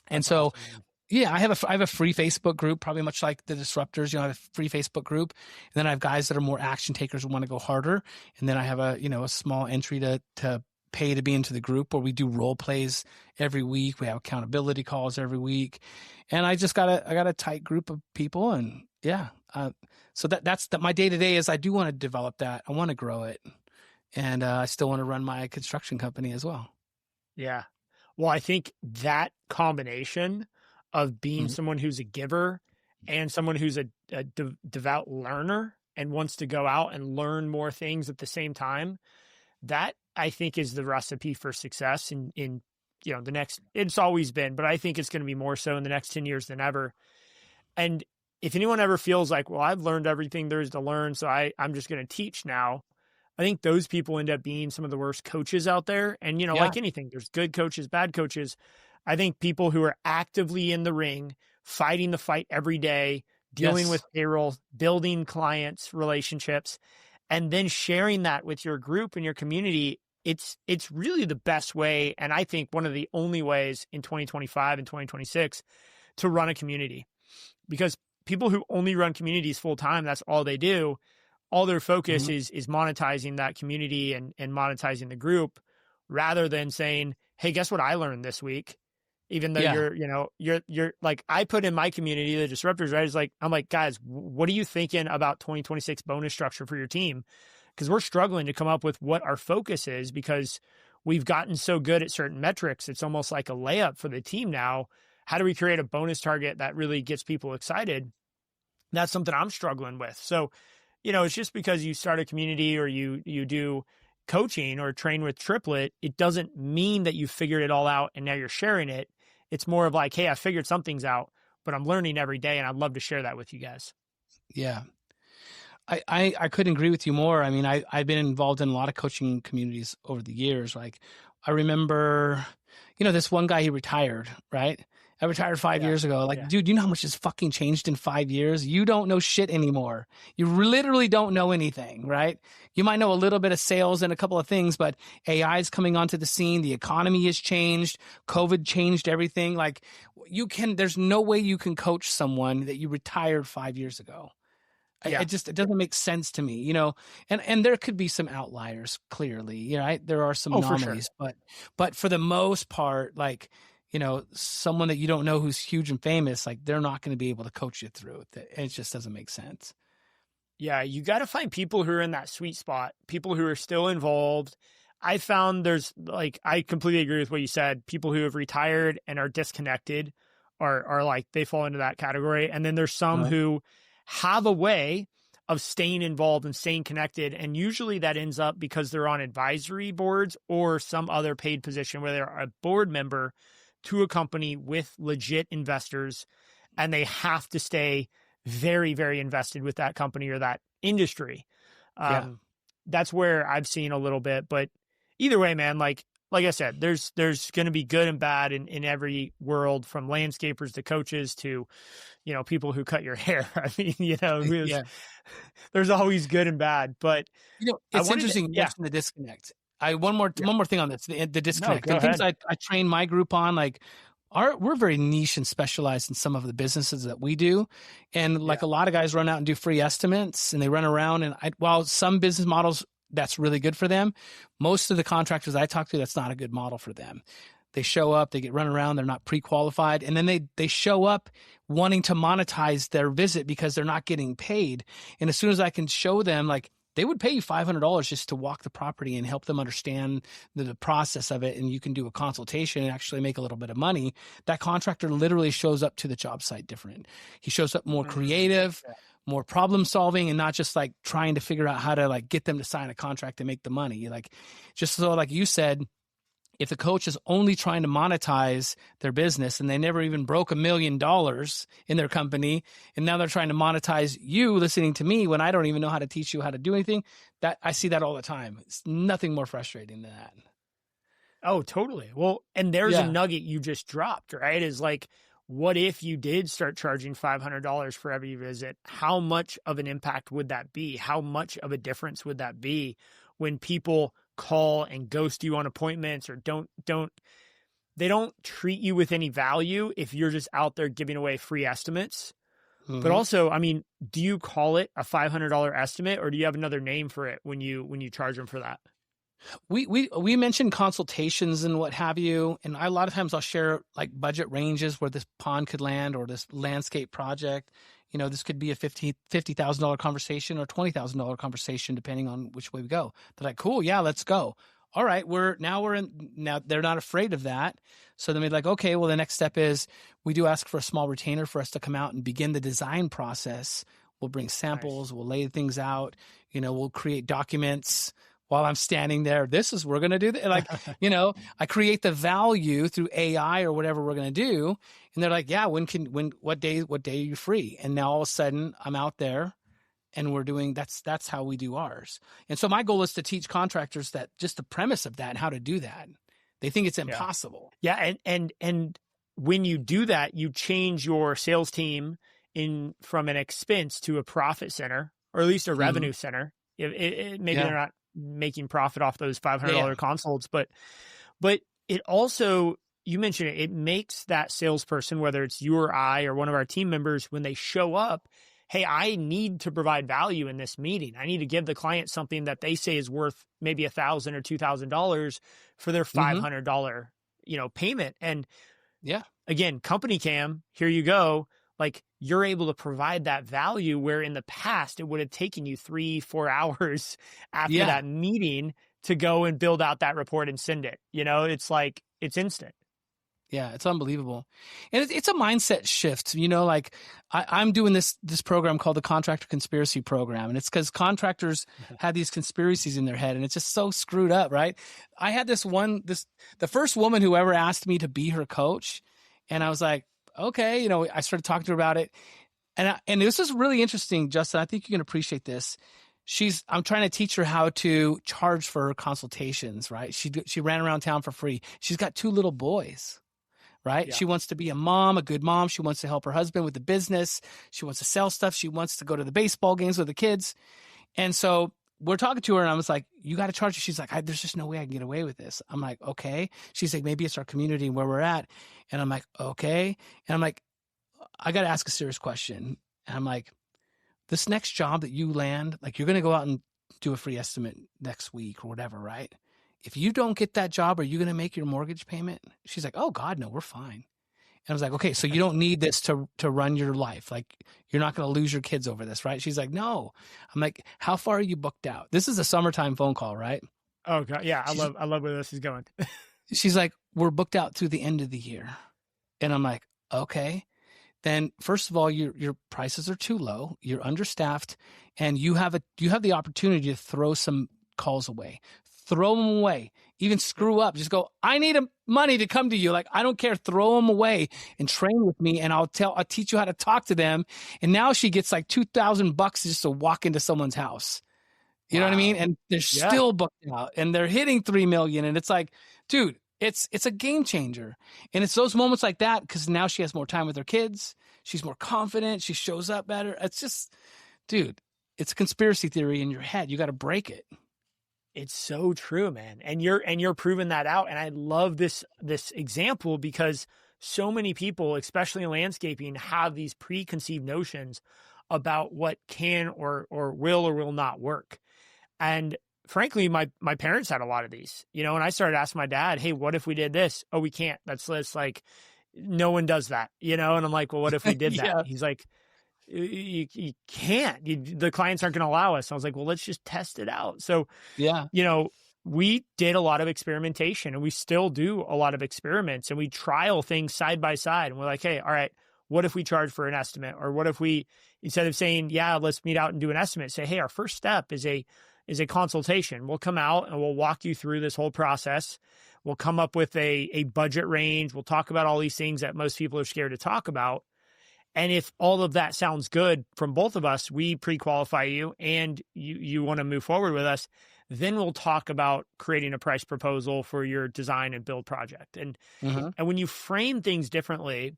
And that's so, awesome. Yeah, I have a free Facebook group, probably much like the disruptors. I have a free Facebook group. And then I have guys that are more action takers who want to go harder. And then I have a small entry to pay to be into the group where we do role plays every week. We have accountability calls every week. And I got a tight group of people. And yeah, so that's my day to day is I do want to develop that. I want to grow it. And I still want to run my construction company as well. Yeah. Well, I think that combination of being someone who's a giver and someone who's a devout learner and wants to go out and learn more things at the same time, that I think is the recipe for success in it's always been, but I think it's going to be more so in the next 10 years than ever. And if anyone ever feels like, well, I've learned everything there is to learn, so I'm just going to teach now, I think those people end up being some of the worst coaches out there. And, like anything, there's good coaches, bad coaches. I think people who are actively in the ring, fighting the fight every day, dealing with payroll, building clients, relationships, and then sharing that with your group and your community, it's really the best way. And I think one of the only ways in 2025 and 2026 to run a community, because people who only run communities full time, that's all they do. All their focus is monetizing that community and monetizing the group, rather than saying, hey, guess what I learned this week? Even though you're like, I put in my community, the disruptors, right? I'm like, guys, what are you thinking about 2026 bonus structure for your team? Because we're struggling to come up with what our focus is, because we've gotten so good at certain metrics. It's almost like a layup for the team now. How do we create a bonus target that really gets people excited? That's something I'm struggling with. So, it's just because you start a community or you do coaching or train with Triplett, it doesn't mean that you figured it all out and now you're sharing it. It's more of like, hey, I figured some things out, but I'm learning every day, and I'd love to share that with you guys. Yeah. I couldn't agree with you more. I mean, I've been involved in a lot of coaching communities over the years. Like, I remember, this one guy, he retired, right? I retired 5 years ago. Like, dude, you know how much has fucking changed in 5 years? You don't know shit anymore. You literally don't know anything, right? You might know a little bit of sales and a couple of things, but AI is coming onto the scene. The economy has changed. COVID changed everything. Like, there's no way you can coach someone that you retired 5 years ago. It doesn't make sense to me, and there could be some outliers, clearly, right? There are some anomalies, for sure. But for the most part, like, someone that you don't know who's huge and famous, like, they're not going to be able to coach you through it. It just doesn't make sense. Yeah. You got to find people who are in that sweet spot, people who are still involved. I found there's I completely agree with what you said. People who have retired and are disconnected are like, they fall into that category. And then there's some who have a way of staying involved and staying connected. And usually that ends up because they're on advisory boards or some other paid position where they're a board member to a company with legit investors, and they have to stay very, very invested with that company or that industry. That's where I've seen a little bit, but either way, man, like I said, there's going to be good and bad in every world, from landscapers to coaches to, people who cut your hair. I mean, there's always good and bad, but it's interesting. You mentioned the disconnect. One more thing on this, the disconnect. The things I train my group on, like, we're very niche and specialized in some of the businesses that we do. And like a lot of guys run out and do free estimates, and they run around, and while some business models, that's really good for them, most of the contractors I talk to, that's not a good model for them. They show up, they get run around, they're not pre-qualified, and then they show up wanting to monetize their visit because they're not getting paid. And as soon as I can show them, like, they would pay you $500 just to walk the property and help them understand the process of it, and you can do a consultation and actually make a little bit of money, that contractor literally shows up to the job site different. He shows up more creative, more problem solving, and not just like trying to figure out how to like get them to sign a contract and make the money. Like, just so, like you said, if the coach is only trying to monetize their business and they never even broke $1 million in their company, and now they're trying to monetize you listening to me when I don't even know how to teach you how to do anything, that I see that all the time. It's nothing more frustrating than that. Oh, totally. Well, and there's a nugget you just dropped, right? Is like, what if you did start charging $500 for every visit? How much of an impact would that be? How much of a difference would that be when people call and ghost you on appointments, or they don't treat you with any value if you're just out there giving away free estimates? But also, I mean, do you call it a $500 estimate, or do you have another name for it when you charge them for that? We mentioned consultations and what have you, and a lot of times I'll share like budget ranges where this pond could land or this landscape project. This could be a $50,000 conversation or $20,000 conversation, depending on which way we go. They're like, cool, yeah, let's go. All right, now they're not afraid of that. So then we're like, okay, well, the next step is we do ask for a small retainer for us to come out and begin the design process. We'll bring samples, We'll lay things out, we'll create documents, while I'm standing there. We're going to do that. Like, I create the value through AI or whatever we're going to do. And they're like, yeah, what day are you free? And now all of a sudden I'm out there and we're doing, that's how we do ours. And so my goal is to teach contractors that just the premise of that and how to do that. They think it's impossible. Yeah. And when you do that, you change your sales team from an expense to a profit center, or at least a revenue center. Maybe they're not making profit off those $500 consults, but it also, you mentioned it makes that salesperson, whether it's you or I or one of our team members, when they show up, hey, I need to provide value in this meeting. I need to give the client something that they say is worth maybe $1,000 or $2,000 for their $500, payment. And again, company cam, here you go. Like, you're able to provide that value where in the past it would have taken you 3-4 hours after that meeting to go and build out that report and send it. It's like, it's instant. Yeah, it's unbelievable. And it's a mindset shift. Like I'm doing this program called the Contractor Conspiracy Program. And it's because contractors have these conspiracies in their head and it's just so screwed up, right? I had the first woman who ever asked me to be her coach. And I was like, okay, I started talking to her about it. And this is really interesting, Justin. I think you can appreciate this. I'm trying to teach her how to charge for her consultations, right? She ran around town for free. She's got 2 little boys, right? Yeah. She wants to be a good mom. She wants to help her husband with the business. She wants to sell stuff. She wants to go to the baseball games with the kids. And so we're talking to her and I was like, you got to charge her. She's like, there's just no way I can get away with this. I'm like, okay. She's like, maybe it's our community and where we're at. And I'm like, okay. And I'm like, I got to ask a serious question. And I'm like, this next job that you land, like you're going to go out and do a free estimate next week or whatever, right? If you don't get that job, are you going to make your mortgage payment? She's like, oh God, no, we're fine. And I was like, okay, so you don't need this to run your life. Like you're not going to lose your kids over this, right? She's like, no. I'm like, how far are you booked out? This is a summertime phone call, right? Oh God. Yeah. I love where this is going. She's like, we're booked out through the end of the year. And I'm like, okay. Then first of all, your prices are too low. You're understaffed and you have the opportunity to throw some calls away. Throw them away. Even screw up. Just go, I need money to come to you. Like, I don't care. Throw them away and train with me. And I'll teach you how to talk to them. And now she gets like $2,000 just to walk into someone's house. You know what I mean? And they're still booked out and they're hitting 3 million. And it's like, dude, it's a game changer. And it's those moments like that because now she has more time with her kids. She's more confident. She shows up better. It's just, dude, it's a conspiracy theory in your head. You got to break it. It's so true, man. And you're proving that out. And I love this example because so many people, especially in landscaping, have these preconceived notions about what can or will not work. And frankly, my parents had a lot of these, and I started asking my dad, hey, what if we did this? Oh, we can't. That's like, no one does that, And I'm like, well, what if we did that? He's like, you can't. The clients aren't going to allow us. I was like, well, let's just test it out. So, we did a lot of experimentation and we still do a lot of experiments and we trial things side by side. And we're like, hey, all right, what if we charge for an estimate? Or what if we, instead of saying, yeah, let's meet out and do an estimate, say, hey, our first step is a consultation. We'll come out and we'll walk you through this whole process. We'll come up with a budget range. We'll talk about all these things that most people are scared to talk about. And if all of that sounds good from both of us, we pre-qualify you and you want to move forward with us, then we'll talk about creating a price proposal for your design and build project. And when you frame things differently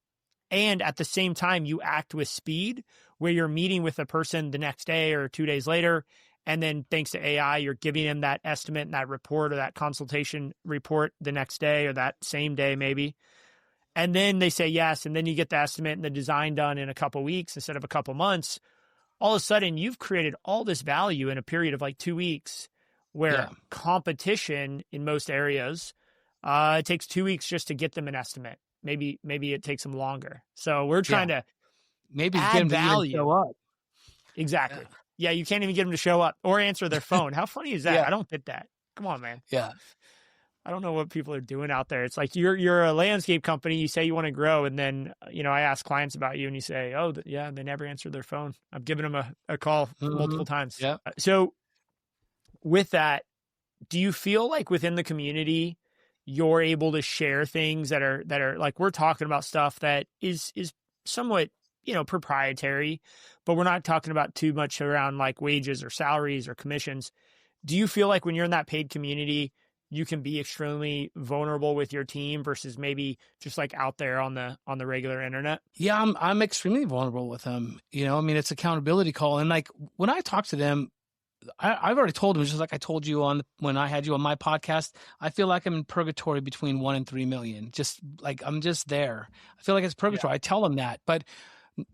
and at the same time you act with speed where you're meeting with a person the next day or 2 days later, and then thanks to AI, you're giving them that estimate and that report or that consultation report the next day or that same day maybe. And then they say yes, and then you get the estimate and the design done in a couple of weeks instead of a couple of months. All of a sudden, you've created all this value in a period of like 2 weeks where competition in most areas, it takes 2 weeks just to get them an estimate. Maybe it takes them longer. So we're trying to maybe add get them value. To show up. Exactly. Yeah, you can't even get them to show up or answer their phone. How funny is that? I don't get that. Come on, man. Yeah. I don't know what people are doing out there. It's like you're a landscape company. You say you want to grow. And then, I ask clients about you and you say, oh, yeah, they never answered their phone. I've given them a call multiple times. Yeah. So with that, do you feel like within the community, you're able to share things that are like, we're talking about stuff that is somewhat, proprietary, but we're not talking about too much around like wages or salaries or commissions. Do you feel like when you're in that paid community, you can be extremely vulnerable with your team versus maybe just like out there on the regular internet? Yeah, I'm extremely vulnerable with them. I mean, it's accountability call. And like when I talk to them, I've already told them, just like I told you when I had you on my podcast, I feel like I'm in purgatory between 1 and 3 million. Just like I'm just there. I feel like it's purgatory. Yeah. I tell them that, but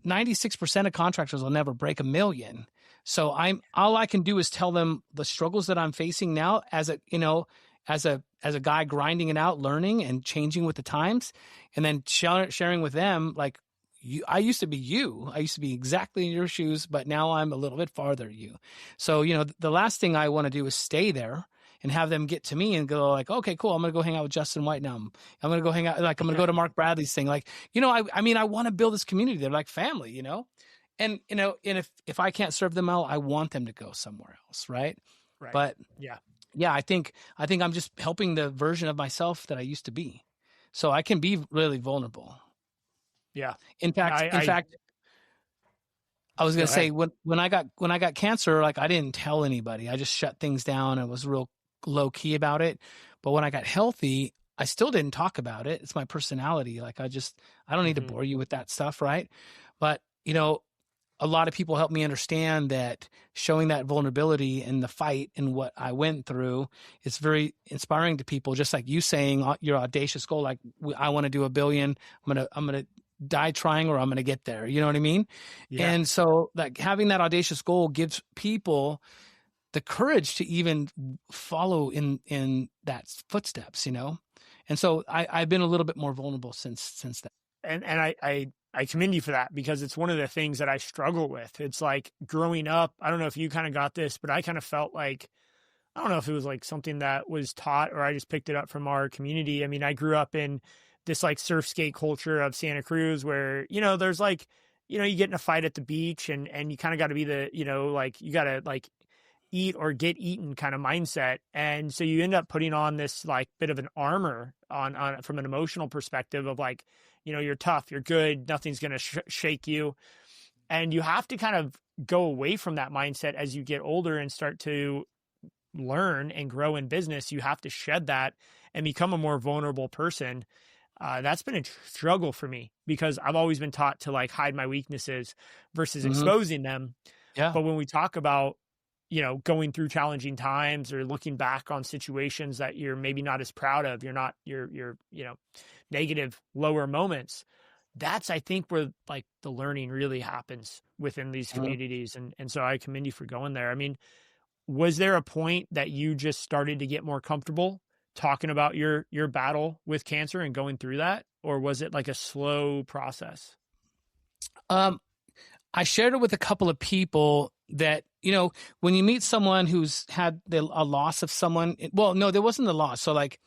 96% of contractors will never break 1 million. So all I can do is tell them the struggles that I'm facing now as a guy grinding it out, learning and changing with the times, and then sharing with them like, I used to be you. I used to be exactly in your shoes, but now I'm a little bit farther you. So, the last thing I want to do is stay there and have them get to me and go like, okay, cool. I'm going to go hang out with Justin White now. I'm going to go hang out. Like, I'm going to go to Mark Bradley's thing. Like, I mean, I want to build this community. They're like family, and, and if I can't serve them well, I want them to go somewhere else. Right. Right. But yeah, I think I'm just helping the version of myself that I used to be. So I can be really vulnerable. Yeah. In fact, I was going to say when I got cancer, like I didn't tell anybody. I just shut things down. I was real low key about it. But when I got healthy, I still didn't talk about it. It's my personality. Like I don't need to bore you with that stuff. Right. But, a lot of people helped me understand that showing that vulnerability in the fight and what I went through is very inspiring to people. Just like you saying your audacious goal, like I want to do 1 billion. I'm going to die trying, or I'm going to get there. You know what I mean? Yeah. And so like having that audacious goal gives people the courage to even follow in that footsteps, And so I've been a little bit more vulnerable since then. And I commend you for that, because it's one of the things that I struggle with. It's like growing up, I don't know if you kind of got this, but I kind of felt like, I don't know if it was like something that was taught or I just picked it up from our community. I mean, I grew up in this like surf skate culture of Santa Cruz where, there's like, you get in a fight at the beach and you kind of got to be the, like you got to like eat or get eaten kind of mindset. And so you end up putting on this like bit of an armor on from an emotional perspective of like, you're tough, you're good, nothing's going to shake you. And you have to kind of go away from that mindset as you get older and start to learn and grow in business. You have to shed that and become a more vulnerable person. That's been a struggle for me because I've always been taught to like hide my weaknesses versus exposing them. Yeah. But when we talk about, going through challenging times or looking back on situations that you're maybe not as proud of, your negative lower moments, that's, I think, where like the learning really happens within these communities. And so I commend you for going there. I mean, was there a point that you just started to get more comfortable talking about your battle with cancer and going through that? Or was it like a slow process? I shared it with a couple of people that, when you meet someone who's had a loss of someone, well, no, there wasn't a loss. So like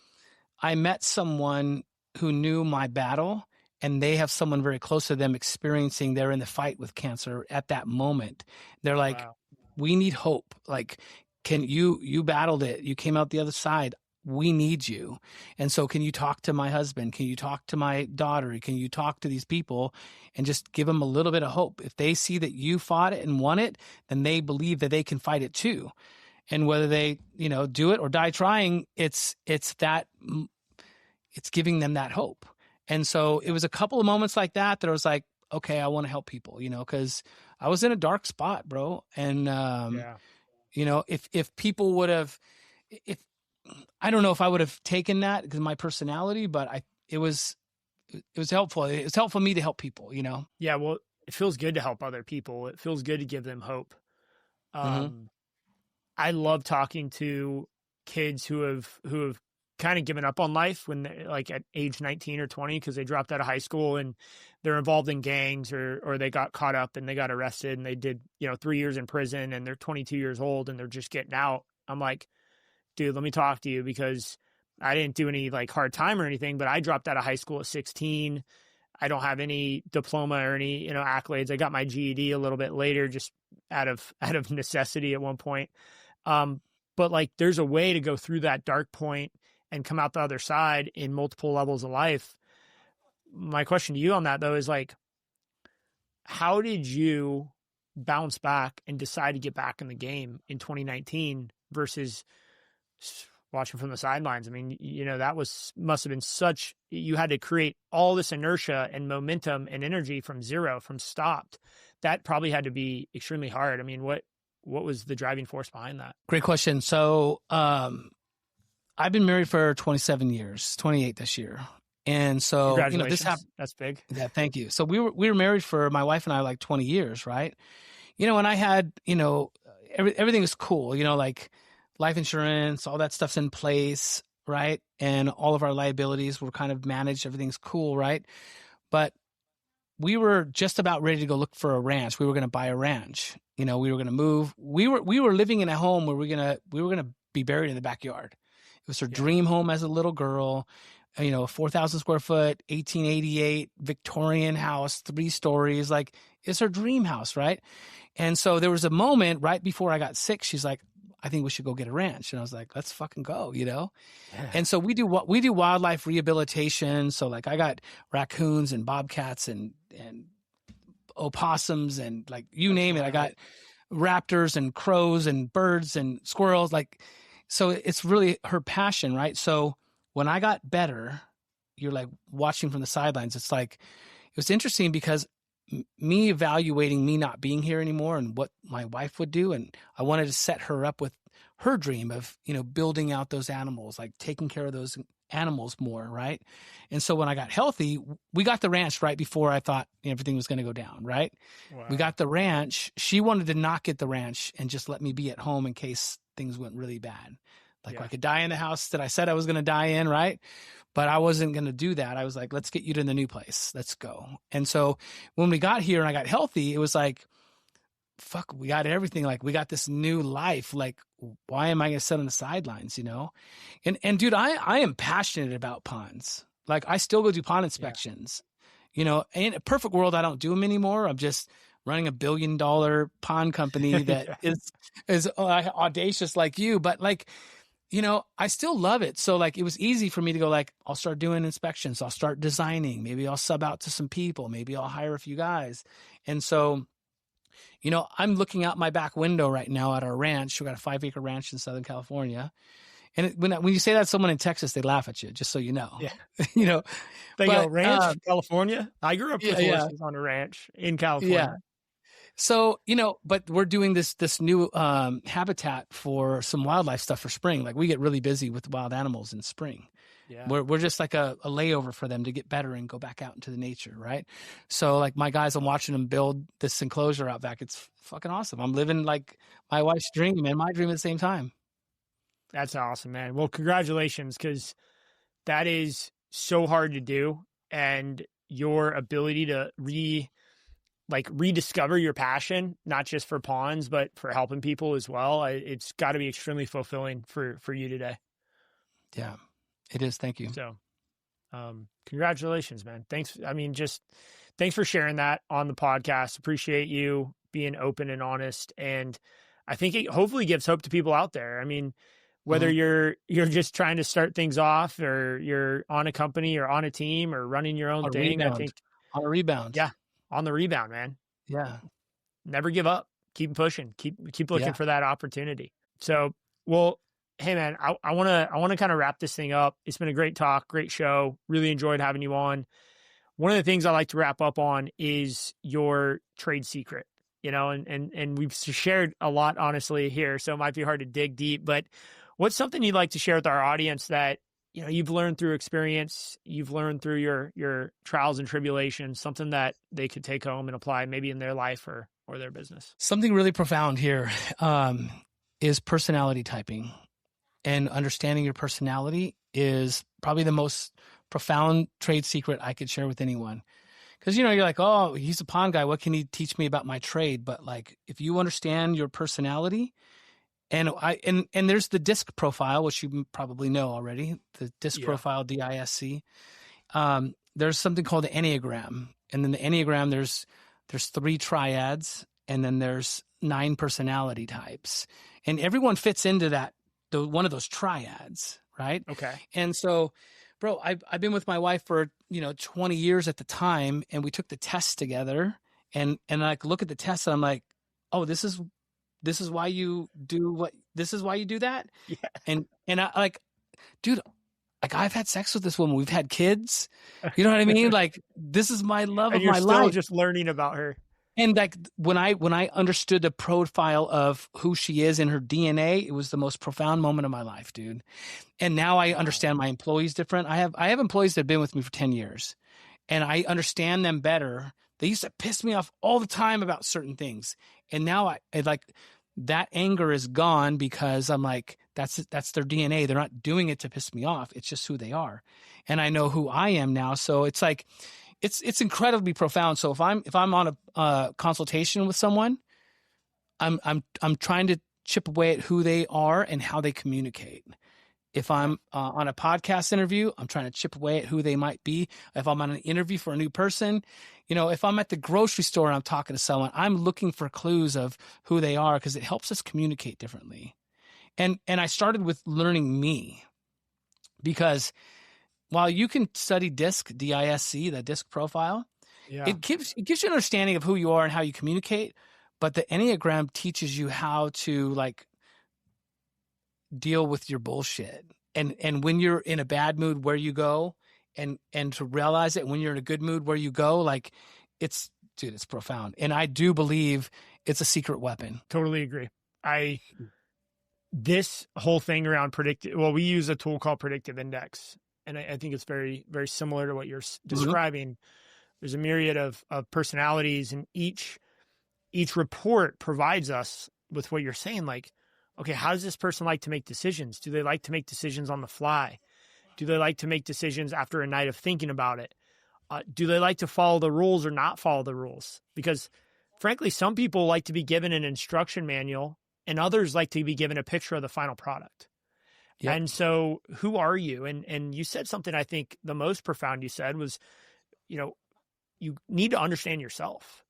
I met someone who knew my battle and they have someone very close to them experiencing, they're in the fight with cancer at that moment. They're like, wow, we need hope. Like, you battled it. You came out the other side. We need you. And so can you talk to my husband? Can you talk to my daughter? Can you talk to these people and just give them a little bit of hope? If they see that you fought it and won it, then they believe that they can fight it too. And whether they, do it or die trying, it's giving them that hope. And so it was a couple of moments like that I was like, okay, I want to help people, because I was in a dark spot, bro. And, if people would have, I don't know if I would have taken that because of my personality, but it was helpful. It was helpful for me to help people, Yeah. Well, it feels good to help other people. It feels good to give them hope. I love talking to kids who have kind of given up on life when they're like at age 19 or 20, because they dropped out of high school and they're involved in gangs or they got caught up and they got arrested and they did, 3 years in prison and they're 22 years old and they're just getting out. I'm like, dude, let me talk to you, because I didn't do any like hard time or anything, but I dropped out of high school at 16. I don't have any diploma or any, accolades. I got my GED a little bit later, just out of necessity at one point. but like there's a way to go through that dark point and come out the other side in multiple levels of life. My question to you on that though is like, how did you bounce back and decide to get back in the game in 2019 versus watching from the sidelines? I mean, you know, that must have been such, you had to create all this inertia and momentum and energy from zero, from stopped. That probably had to be extremely hard. I mean, what was the driving force behind that? Great question. So, I've been married for 27 years, 28 this year. And so, you know, this happened. That's big. Yeah. Thank you. So we were married for, my wife and I, like 20 years. Right. You know, and I had, you know, everything was cool, you know, like life insurance, all that stuff's in place. Right. And all of our liabilities were kind of managed. Everything's cool. Right. But we were just about ready to go look for a ranch. We were going to buy a ranch. You know, we were going to move. We were living in a home where we were going to be buried in the backyard. It was her dream home as a little girl. You know, a 4,000 square foot, 1888 Victorian house, 3 stories. Like, it's her dream house, right? And so there was a moment right before I got sick. She's like, I think we should go get a ranch. And I was like, let's fucking go, you know? Yeah. And so we do wildlife rehabilitation. So like I got raccoons and bobcats and opossums and like you name it. I got raptors and crows and birds and squirrels. Like, so it's really her passion, right? So when I got better, you're like watching from the sidelines. It's like, it was interesting because me evaluating me not being here anymore and what my wife would do. And I wanted to set her up with her dream of, you know, building out those animals, like taking care of those animals more. Right. And so when I got healthy, we got the ranch right before I thought everything was going to go down. Right. Wow. We got the ranch. She wanted to not get the ranch and just let me be at home in case things went really bad. Like I could die in the house that I said I was going to die in, right? But I wasn't going to do that. I was like, let's get you to the new place. Let's go. And so when we got here and I got healthy, it was like, fuck, we got everything. Like we got this new life. Like, why am I going to sit on the sidelines, you know? And dude, I am passionate about ponds. Like I still go do pond inspections, you know, in a perfect world, I don't do them anymore. I'm just running $1 billion pond company that is audacious like you, but like, you know, I still love it. So like, it was easy for me to go like, I'll start doing inspections. I'll start designing. Maybe I'll sub out to some people. Maybe I'll hire a few guys. And so, you know, I'm looking out my back window right now at our ranch. We got a 5-acre ranch in Southern California. And when you say that to someone in Texas, they laugh at you, just so you know. Yeah. You know, they go, ranch, California? I grew up with horses on a ranch in California. Yeah. So, you know, but we're doing this new habitat for some wildlife stuff for spring. Like we get really busy with wild animals in spring. Yeah. We're just like a layover for them to get better and go back out into the nature, right? So like my guys, I'm watching them build this enclosure out back. It's fucking awesome. I'm living like my wife's dream and my dream at the same time. That's awesome, man. Well, congratulations, because that is so hard to do. And your ability to rediscover your passion, not just for ponds, but for helping people as well. It's got to be extremely fulfilling for you today. Yeah, it is. Thank you. So, congratulations, man. Thanks. I mean, thanks for sharing that on the podcast. Appreciate you being open and honest. And I think it hopefully gives hope to people out there. I mean, whether you're just trying to start things off or you're on a company or on a team or running your own thing, I think on a rebound. Yeah. On the rebound, man. Yeah. Never give up. Keep pushing. Keep looking for that opportunity. So, well, hey man, I want to kind of wrap this thing up. It's been a great talk, great show. Really enjoyed having you on. One of the things I like to wrap up on is your trade secret, you know, and we've shared a lot honestly here, so it might be hard to dig deep, but what's something you'd like to share with our audience that, you know, you've learned through experience, you've learned through your trials and tribulations, something that they could take home and apply maybe in their life or their business? Something really profound here is personality typing, and understanding your personality is probably the most profound trade secret I could share with anyone. Because, you know, you're like, oh, he's a pond guy. What can he teach me about my trade? But like, if you understand your personality, and there's the DISC profile, which you probably know already, the DISC profile, DISC. There's something called the Enneagram. And then the Enneagram, there's 3 triads, and then there's 9 personality types. And everyone fits into that one of those triads, right? Okay. And so, bro, I've been with my wife for 20 years at the time, and we took the test together, and I look at the test, and I'm like, oh, this is why you do what this is why you do that. Yeah. And I like, dude, like I've had sex with this woman, we've had kids, you know what I mean? Like, this is my love And of you're my still life. just learning about her. And like when I understood the profile of who she is in her DNA, it was the most profound moment of my life, dude. And now I understand my employees different. I have employees that have been with me for 10 years, and I understand them better. They used to piss me off all the time about certain things. And now I like, that anger is gone, because I'm like, that's their DNA. They're not doing it to piss me off. It's just who they are. And I know who I am now. So it's like, it's incredibly profound. So if I'm on a consultation with someone, I'm trying to chip away at who they are and how they communicate. If I'm on a podcast interview, I'm trying to chip away at who they might be. If I'm on an interview for a new person, if I'm at the grocery store and I'm talking to someone, I'm looking for clues of who they are, because it helps us communicate differently. And I started with learning me, because while you can study DISC, D-I-S-C, the DISC profile, it gives you an understanding of who you are and how you communicate. But the Enneagram teaches you how to like deal with your bullshit, and when you're in a bad mood, where you go, and to realize it. When you're in a good mood, where you go. Like, it's profound. And I do believe it's a secret weapon. Totally agree. This whole thing around we use a tool called Predictive Index, and I think it's very, very similar to what you're describing. There's a myriad of personalities, and each report provides us with what you're saying. Like, okay, how does this person like to make decisions? Do they like to make decisions on the fly? Do they like to make decisions after a night of thinking about it? Do they like to follow the rules or not follow the rules? Because frankly, some people like to be given an instruction manual, and others like to be given a picture of the final product. Yep. And so who are you? And you said something I think the most profound you said was, you need to understand yourself,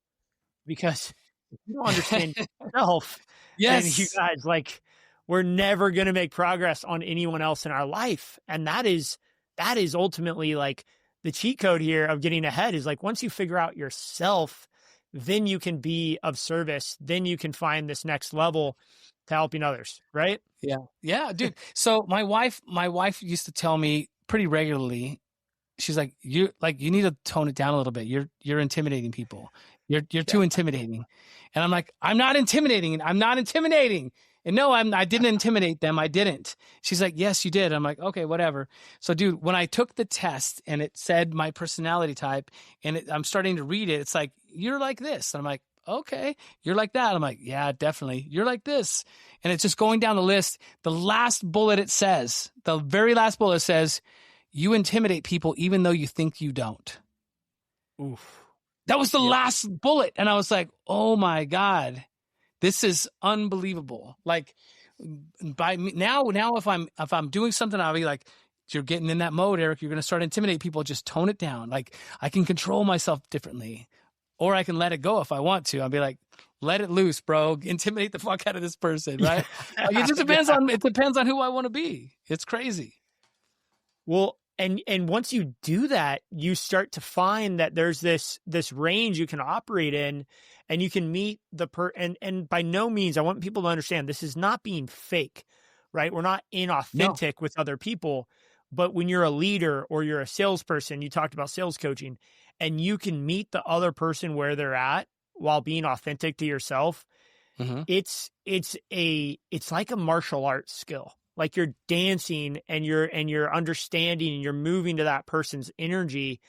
because if you don't understand yourself, yes, then you guys, like, we're never going to make progress on anyone else in our life. And that is ultimately like the cheat code here of getting ahead, is like, once you figure out yourself, then you can be of service. Then you can find this next level to helping others. Right. Yeah. Yeah, dude. So my wife used to tell me pretty regularly, she's like, you need to tone it down a little bit. You're intimidating people. You're too intimidating. And I'm like, I'm not intimidating. I'm not intimidating. And no, I didn't intimidate them. I didn't. She's like, yes, you did. I'm like, okay, whatever. So dude, when I took the test and it said my personality type, and I'm starting to read it, it's like, you're like this. And I'm like, okay, you're like that. I'm like, yeah, definitely. You're like this. And it's just going down the list. The last bullet the very last bullet says, you intimidate people even though you think you don't. Oof. That was the last bullet. And I was like, oh my God, this is unbelievable. Like, by me, now if I'm doing something, I'll be like, you're getting in that mode, Eric. You're going to start intimidating people. Just tone it down. Like, I can control myself differently, or I can let it go if I want to. I'll be like, let it loose, bro. Intimidate the fuck out of this person, right? Like, it just depends on who I want to be. It's crazy. Well, and once you do that, you start to find that there's this range you can operate in, and you can meet and by no means, I want people to understand, this is not being fake, right? We're not inauthentic with other people, but when you're a leader or you're a salesperson, you talked about sales coaching, and you can meet the other person where they're at while being authentic to yourself. Mm-hmm. It's like a martial arts skill. Like, you're dancing and you're understanding and you're moving to that person's energy.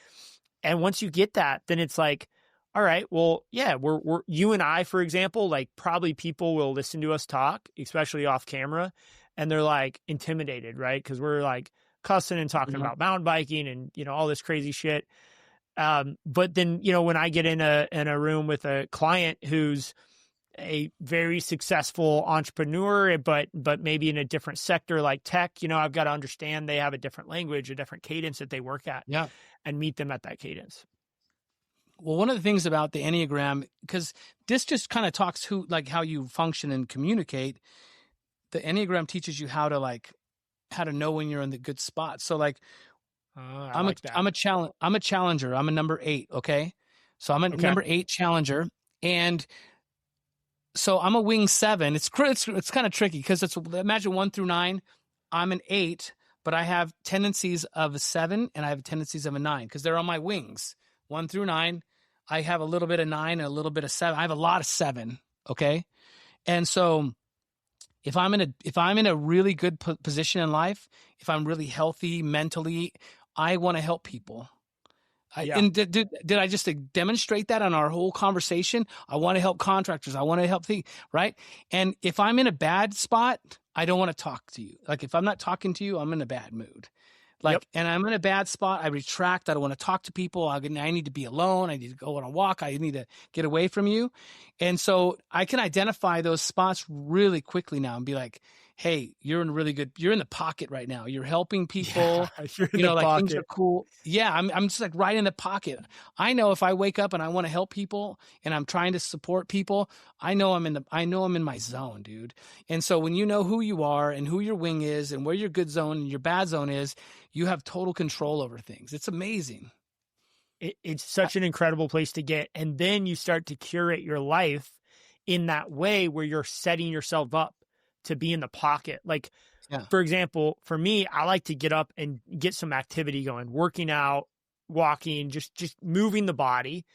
And once you get that, then it's like, all right, well, yeah, we're you and I, for example, like, probably people will listen to us talk, especially off camera, and they're like intimidated, right? Because we're like cussing and talking about mountain biking and, all this crazy shit. But then, when I get in a room with a client who's a very successful entrepreneur, but maybe in a different sector like tech, I've got to understand they have a different language, a different cadence that they work at, and meet them at that cadence. Well, one of the things about the Enneagram, because this just kind of talks how you function and communicate. the Enneagram teaches you how to know when you're in the good spot. So like, I like that. I'm a challenger. I'm a number 8. Okay. So I'm a number 8 challenger. And so I'm a wing 7. It's kind of tricky because imagine 1 through 9. I'm an 8, but I have tendencies of a 7 and I have tendencies of a 9 because they're on my wings. 1 through 9. I have a little bit of 9 and a little bit of 7. I have a lot of 7. Okay. And so if I'm in a really good position in life, if I'm really healthy mentally, I want to help people. And did I just demonstrate that on our whole conversation? I want to help contractors. I want to help things, right? And if I'm in a bad spot, I don't want to talk to you. Like if I'm not talking to you, I'm in a bad mood. And I'm in a bad spot. I retract. I don't want to talk to people. I need to be alone. I need to go on a walk. I need to get away from you. And so I can identify those spots really quickly now and be like, hey, you're in the pocket right now. You're helping people. Yeah, you're in the pocket. Things are cool. Yeah. I'm just like right in the pocket. I know if I wake up and I want to help people and I'm trying to support people, I know I'm in my zone, dude. And so when you know who you are and who your wing is and where your good zone and your bad zone is, you have total control over things. It's amazing. It's such an incredible place to get. And then you start to curate your life in that way where you're setting yourself up to be in the pocket. Like, for example, for me, I like to get up and get some activity going, working out, walking, just moving the body.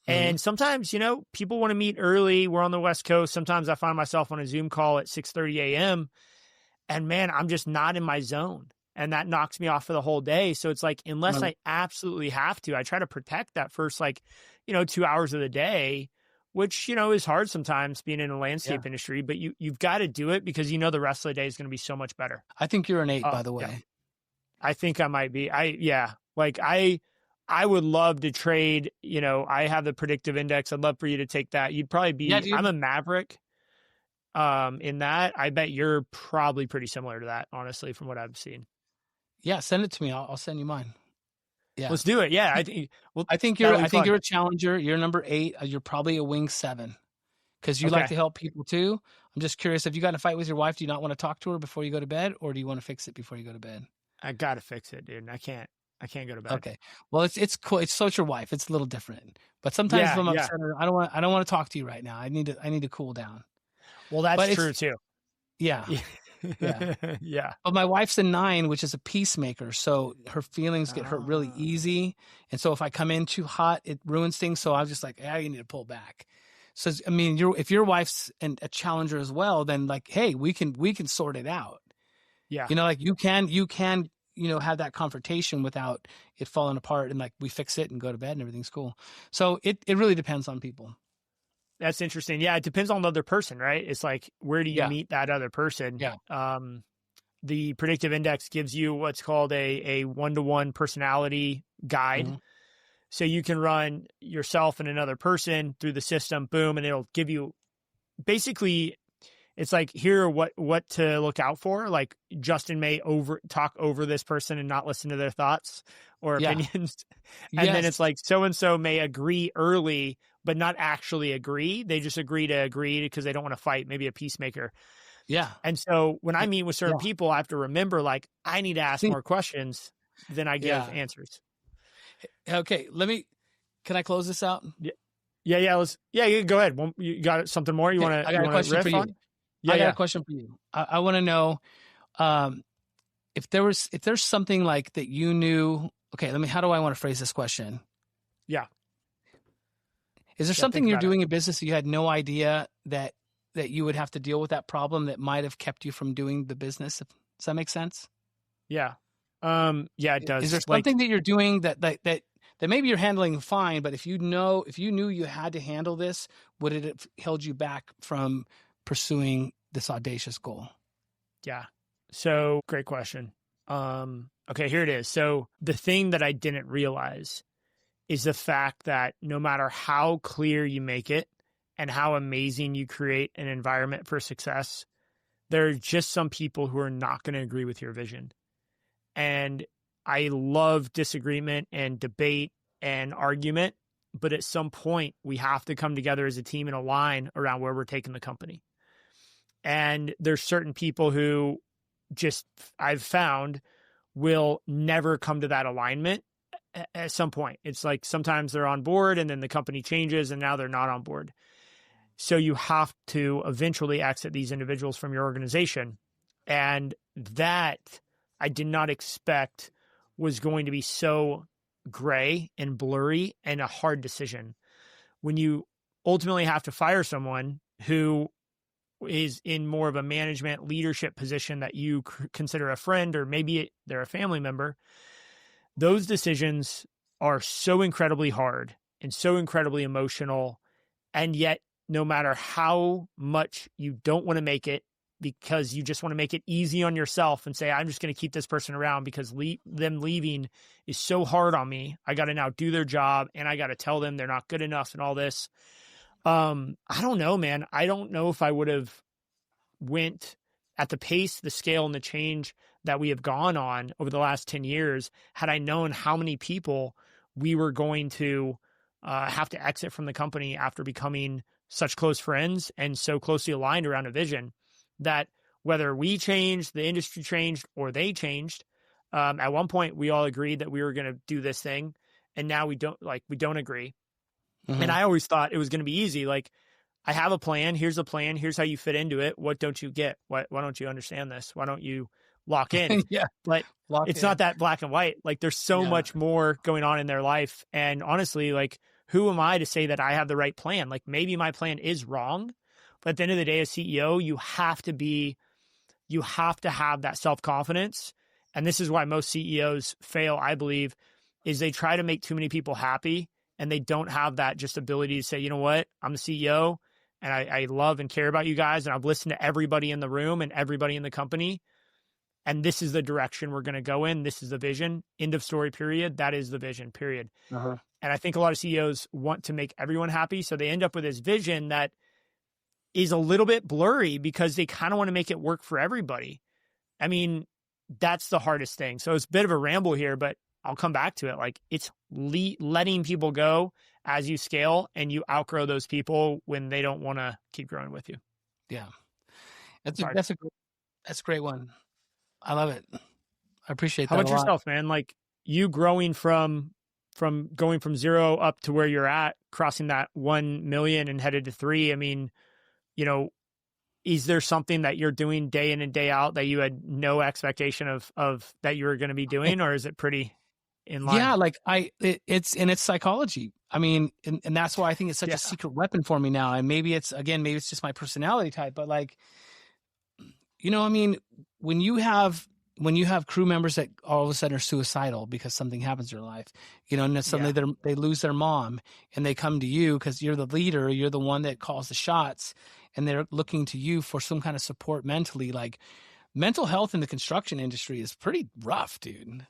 And sometimes, people want to meet early. We're on the West Coast. Sometimes I find myself on a Zoom call at 6:30 a.m. And man, I'm just not in my zone. And that knocks me off for the whole day. So it's like, unless I absolutely have to, I try to protect that first, 2 hours of the day, which, is hard sometimes being in the landscape industry, but you've got to do it because the rest of the day is going to be so much better. I think you're an 8, by the way. Yeah. I think I might be. I would love to trade, I have the predictive index. I'd love for you to take that. You'd probably be, I'm a maverick in that. I bet you're probably pretty similar to that, honestly, from what I've seen. Yeah. Send it to me. I'll send you mine. Yeah. Let's do it. Yeah. I think you're a challenger. You're number 8. You're probably a wing 7 because you like to help people too. I'm just curious, if you got in a fight with your wife, do you not want to talk to her before you go to bed, or do you want to fix it before you go to bed? I got to fix it, dude. I can't go to bed. Okay. Well, it's cool. It's so it's your wife. It's a little different, but sometimes if I'm upset, I don't want to talk to you right now. I need to cool down. Well, that's true too. Yeah. Yeah. Yeah. But my wife's a 9, which is a peacemaker. So her feelings get hurt really easy. And so if I come in too hot, it ruins things. So I'm just like, you need to pull back. So, I mean, if your wife's a challenger as well, then like, hey, we can sort it out. Yeah. You can, have that confrontation without it falling apart, and like we fix it and go to bed and everything's cool. So it really depends on people. That's interesting. Yeah. It depends on the other person, right? It's like, where do you meet that other person? Yeah. The predictive index gives you what's called a 1-to-1 personality guide. Mm-hmm. So you can run yourself and another person through the system, boom, and it'll give you basically, it's like, here are what to look out for. Like Justin may talk over this person and not listen to their thoughts or opinions. And then it's like, so-and-so may agree early, but not actually agree. They just agree because they don't want to fight, maybe a peacemaker. Yeah. And so when I meet with certain people, I have to remember, like, I need to ask more questions than I give answers. Okay. Can I close this out? Yeah. Go ahead. You got something more you want to, I got a question for you. I got a question for you. I want to know, if there's something like that you knew, how do I want to phrase this question? Yeah. Is there something you're doing in business that you had no idea that you would have to deal with that problem that might have kept you from doing the business? Does that make sense? Yeah. Yeah, it does. Is there something that you're doing that maybe you're handling fine, but if you knew you had to handle this, would it have held you back from pursuing this audacious goal? Yeah. So great question. Okay, here it is. So the thing that I didn't realize is the fact that no matter how clear you make it and how amazing you create an environment for success, there are just some people who are not going to agree with your vision. And I love disagreement and debate and argument, but at some point we have to come together as a team and align around where we're taking the company. And there's certain people who just, I've found, will never come to that alignment at some point. It's like sometimes they're on board and then the company changes and now they're not on board. So you have to eventually exit these individuals from your organization. And that I did not expect was going to be so gray and blurry and a hard decision. When you ultimately have to fire someone who is in more of a management leadership position that you consider a friend, or maybe they're a family member, those decisions are so incredibly hard and so incredibly emotional. And yet, no matter how much you don't want to make it, because you just want to make it easy on yourself and say, I'm just going to keep this person around because them leaving is so hard on me. I got to now do their job and I got to tell them they're not good enough and all this. I don't know, man. I don't know if I would have went at the pace, the scale, and the change that we have gone on over the last 10 years had I known how many people we were going to have to exit from the company after becoming such close friends and so closely aligned around a vision that whether we changed, the industry changed, or they changed, at one point we all agreed that we were going to do this thing, and now we don't agree. Mm-hmm. And I always thought it was going to be easy. Like, I have a plan. Here's a plan. Here's how you fit into it. What don't you get? Why don't you understand this? Why don't you lock in? Yeah. But it's not that black and white. Like, there's so much more going on in their life. And honestly, like, who am I to say that I have the right plan? Like, maybe my plan is wrong, but at the end of the day, as CEO, you have to have that self-confidence. And this is why most CEOs fail, I believe, is they try to make too many people happy and they don't have that just ability to say, you know what, I'm the CEO and I love and care about you guys and I've listened to everybody in the room and everybody in the company. And this is the direction we're going to go in. This is the vision. End of story, period. That is the vision, period. Uh-huh. And I think a lot of CEOs want to make everyone happy. So they end up with this vision that is a little bit blurry because they kind of want to make it work for everybody. I mean, that's the hardest thing. So it's a bit of a ramble here, but I'll come back to it. Like, it's letting people go as you scale and you outgrow those people when they don't want to keep growing with you. Yeah. That's a great one. I love it. I appreciate that. How about yourself, man? Like, you growing from going from 0 up to where you're at, crossing that 1 million and headed to 3. I mean, you know, is there something that you're doing day in and day out that you had no expectation of that you were going to be doing, or is it pretty in line? Yeah, like it's psychology. I mean, and that's why I think it's such a secret weapon for me now. And maybe it's just my personality type, but like, you know, I mean, when you have crew members that all of a sudden are suicidal because something happens in their life, you know, and then suddenly they lose their mom and they come to you because you're the leader, you're the one that calls the shots, and they're looking to you for some kind of support mentally. Like, mental health in the construction industry is pretty rough, dude.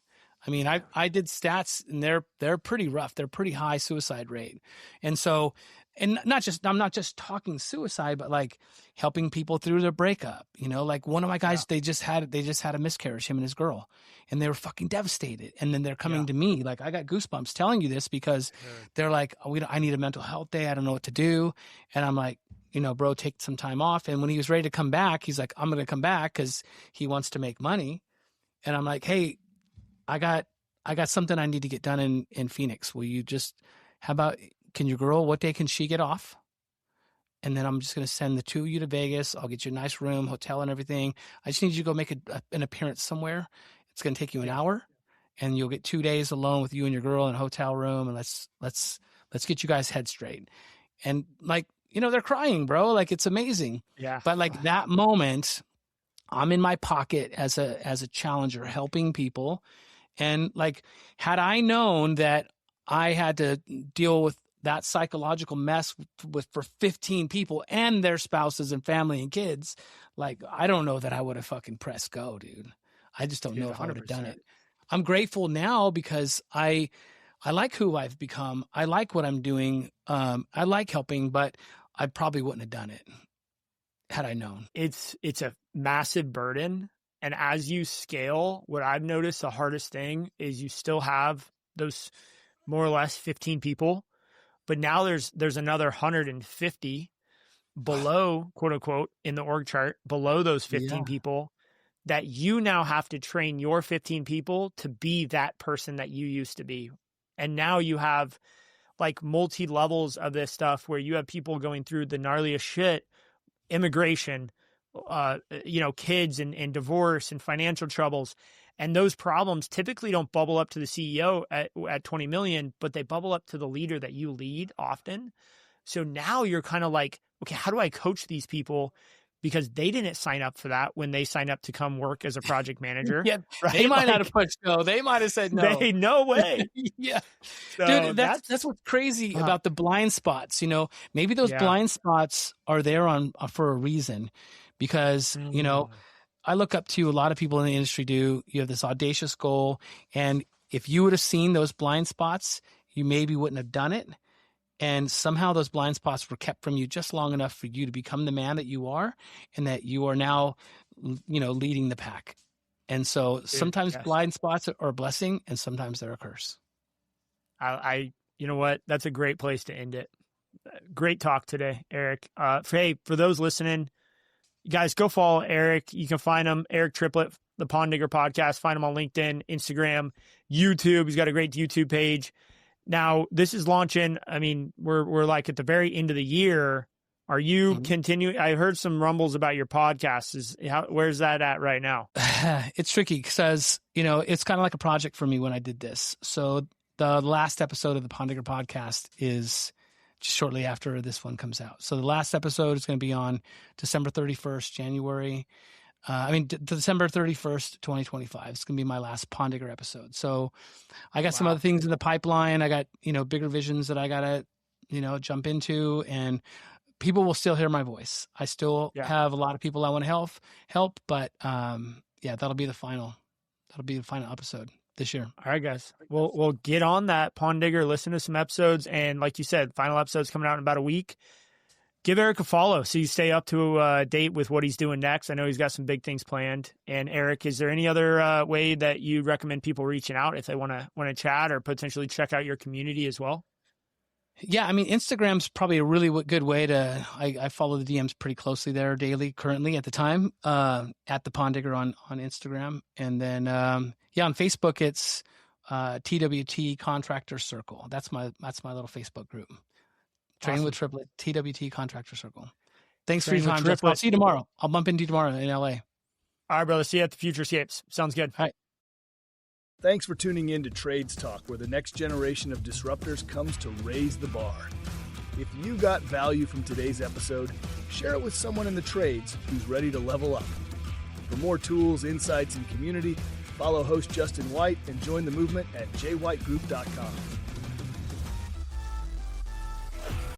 I mean, I did stats and they're pretty rough. They're pretty high suicide rate. And so, and I'm not just talking suicide, but like helping people through their breakup, you know, like one of my guys, they just had a miscarriage, him and his girl, and they were fucking devastated. And then they're coming to me. Like, I got goosebumps telling you this because they're like, I need a mental health day. I don't know what to do. And I'm like, you know, bro, take some time off. And when he was ready to come back, he's like, I'm going to come back because he wants to make money. And I'm like, hey, I got something I need to get done in Phoenix. Will you can your girl, what day can she get off? And then I'm just going to send the two of you to Vegas. I'll get you a nice room, hotel and everything. I just need you to go make an appearance somewhere. It's going to take you an hour and you'll get 2 days alone with you and your girl in a hotel room. And let's get you guys head straight. And like, you know, they're crying, bro. Like, it's amazing. Yeah. But like that moment, I'm in my pocket as a challenger, helping people. And like, had I known that I had to deal with that psychological mess for 15 people and their spouses and family and kids, like, I don't know that I would have fucking pressed go, dude. I just don't know if I would have done it. I'm grateful now because I like who I've become. I like what I'm doing. I like helping, but I probably wouldn't have done it had I known. It's a massive burden. And as you scale, what I've noticed the hardest thing is you still have those more or less 15 people, but now there's another 150 below, quote unquote, in the org chart, below those 15 people, that you now have to train your 15 people to be that person that you used to be. And now you have like multi levels of this stuff where you have people going through the gnarliest shit, immigration, kids and divorce and financial troubles. And those problems typically don't bubble up to the CEO at 20 million, but they bubble up to the leader that you lead often. So now you're kind of like, okay, how do I coach these people? Because they didn't sign up for that when they signed up to come work as a project manager. Yeah, right? They might not have pushed no. They might have said no. No way. Yeah. So dude, that's what's crazy about the blind spots. Maybe those blind spots are there for a reason, because, I look up to a lot of people in the industry do. You have this audacious goal. And if you would have seen those blind spots, you maybe wouldn't have done it. And somehow those blind spots were kept from you just long enough for you to become the man that you are, and that you are now, leading the pack. And so sometimes blind spots are a blessing, and sometimes they're a curse. You know what? That's a great place to end it. Great talk today, Eric. For those listening, you guys go follow Eric. You can find him, Eric Triplett, the Pond Digger Podcast. Find him on LinkedIn, Instagram, YouTube. He's got a great YouTube page. Now, this is launching. I mean, we're like at the very end of the year. Are you continuing? I heard some rumbles about your podcast. Where's that at right now? It's tricky because, it's kind of like a project for me when I did this. So the last episode of the Pond Digger Podcast is just shortly after this one comes out. So the last episode is going to be on December 31st, December 31st, 2025. It's going to be my last Pond Digger episode. So I got some other things in the pipeline. I got, bigger visions that I got to, jump into, and people will still hear my voice. I still have a lot of people I want to help, but that'll be the final episode this year. All right, guys. We'll get on that, Pond Digger, listen to some episodes. And like you said, final episode's coming out in about a week. Give Eric a follow so you stay up to date with what he's doing next. I know he's got some big things planned. And Eric, is there any other way that you recommend people reaching out if they want to chat or potentially check out your community as well? Yeah, Instagram's probably a really good way to. I follow the DMs pretty closely there daily currently at the time, at the Pond Digger on Instagram. And then, on Facebook, it's TWT Contractor Circle. That's my little Facebook group. Train with Triplett, TWT Contractor Circle. Thanks for your time, Jeff. I'll see you tomorrow. I'll bump into you tomorrow in LA. All right, brother. See you at the Futurescapes. Sounds good. All right. Thanks for tuning in to Trades Talk, where the next generation of disruptors comes to raise the bar. If you got value from today's episode, share it with someone in the trades who's ready to level up. For more tools, insights, and community, follow host Justin White and join the movement at jwhitegroup.com.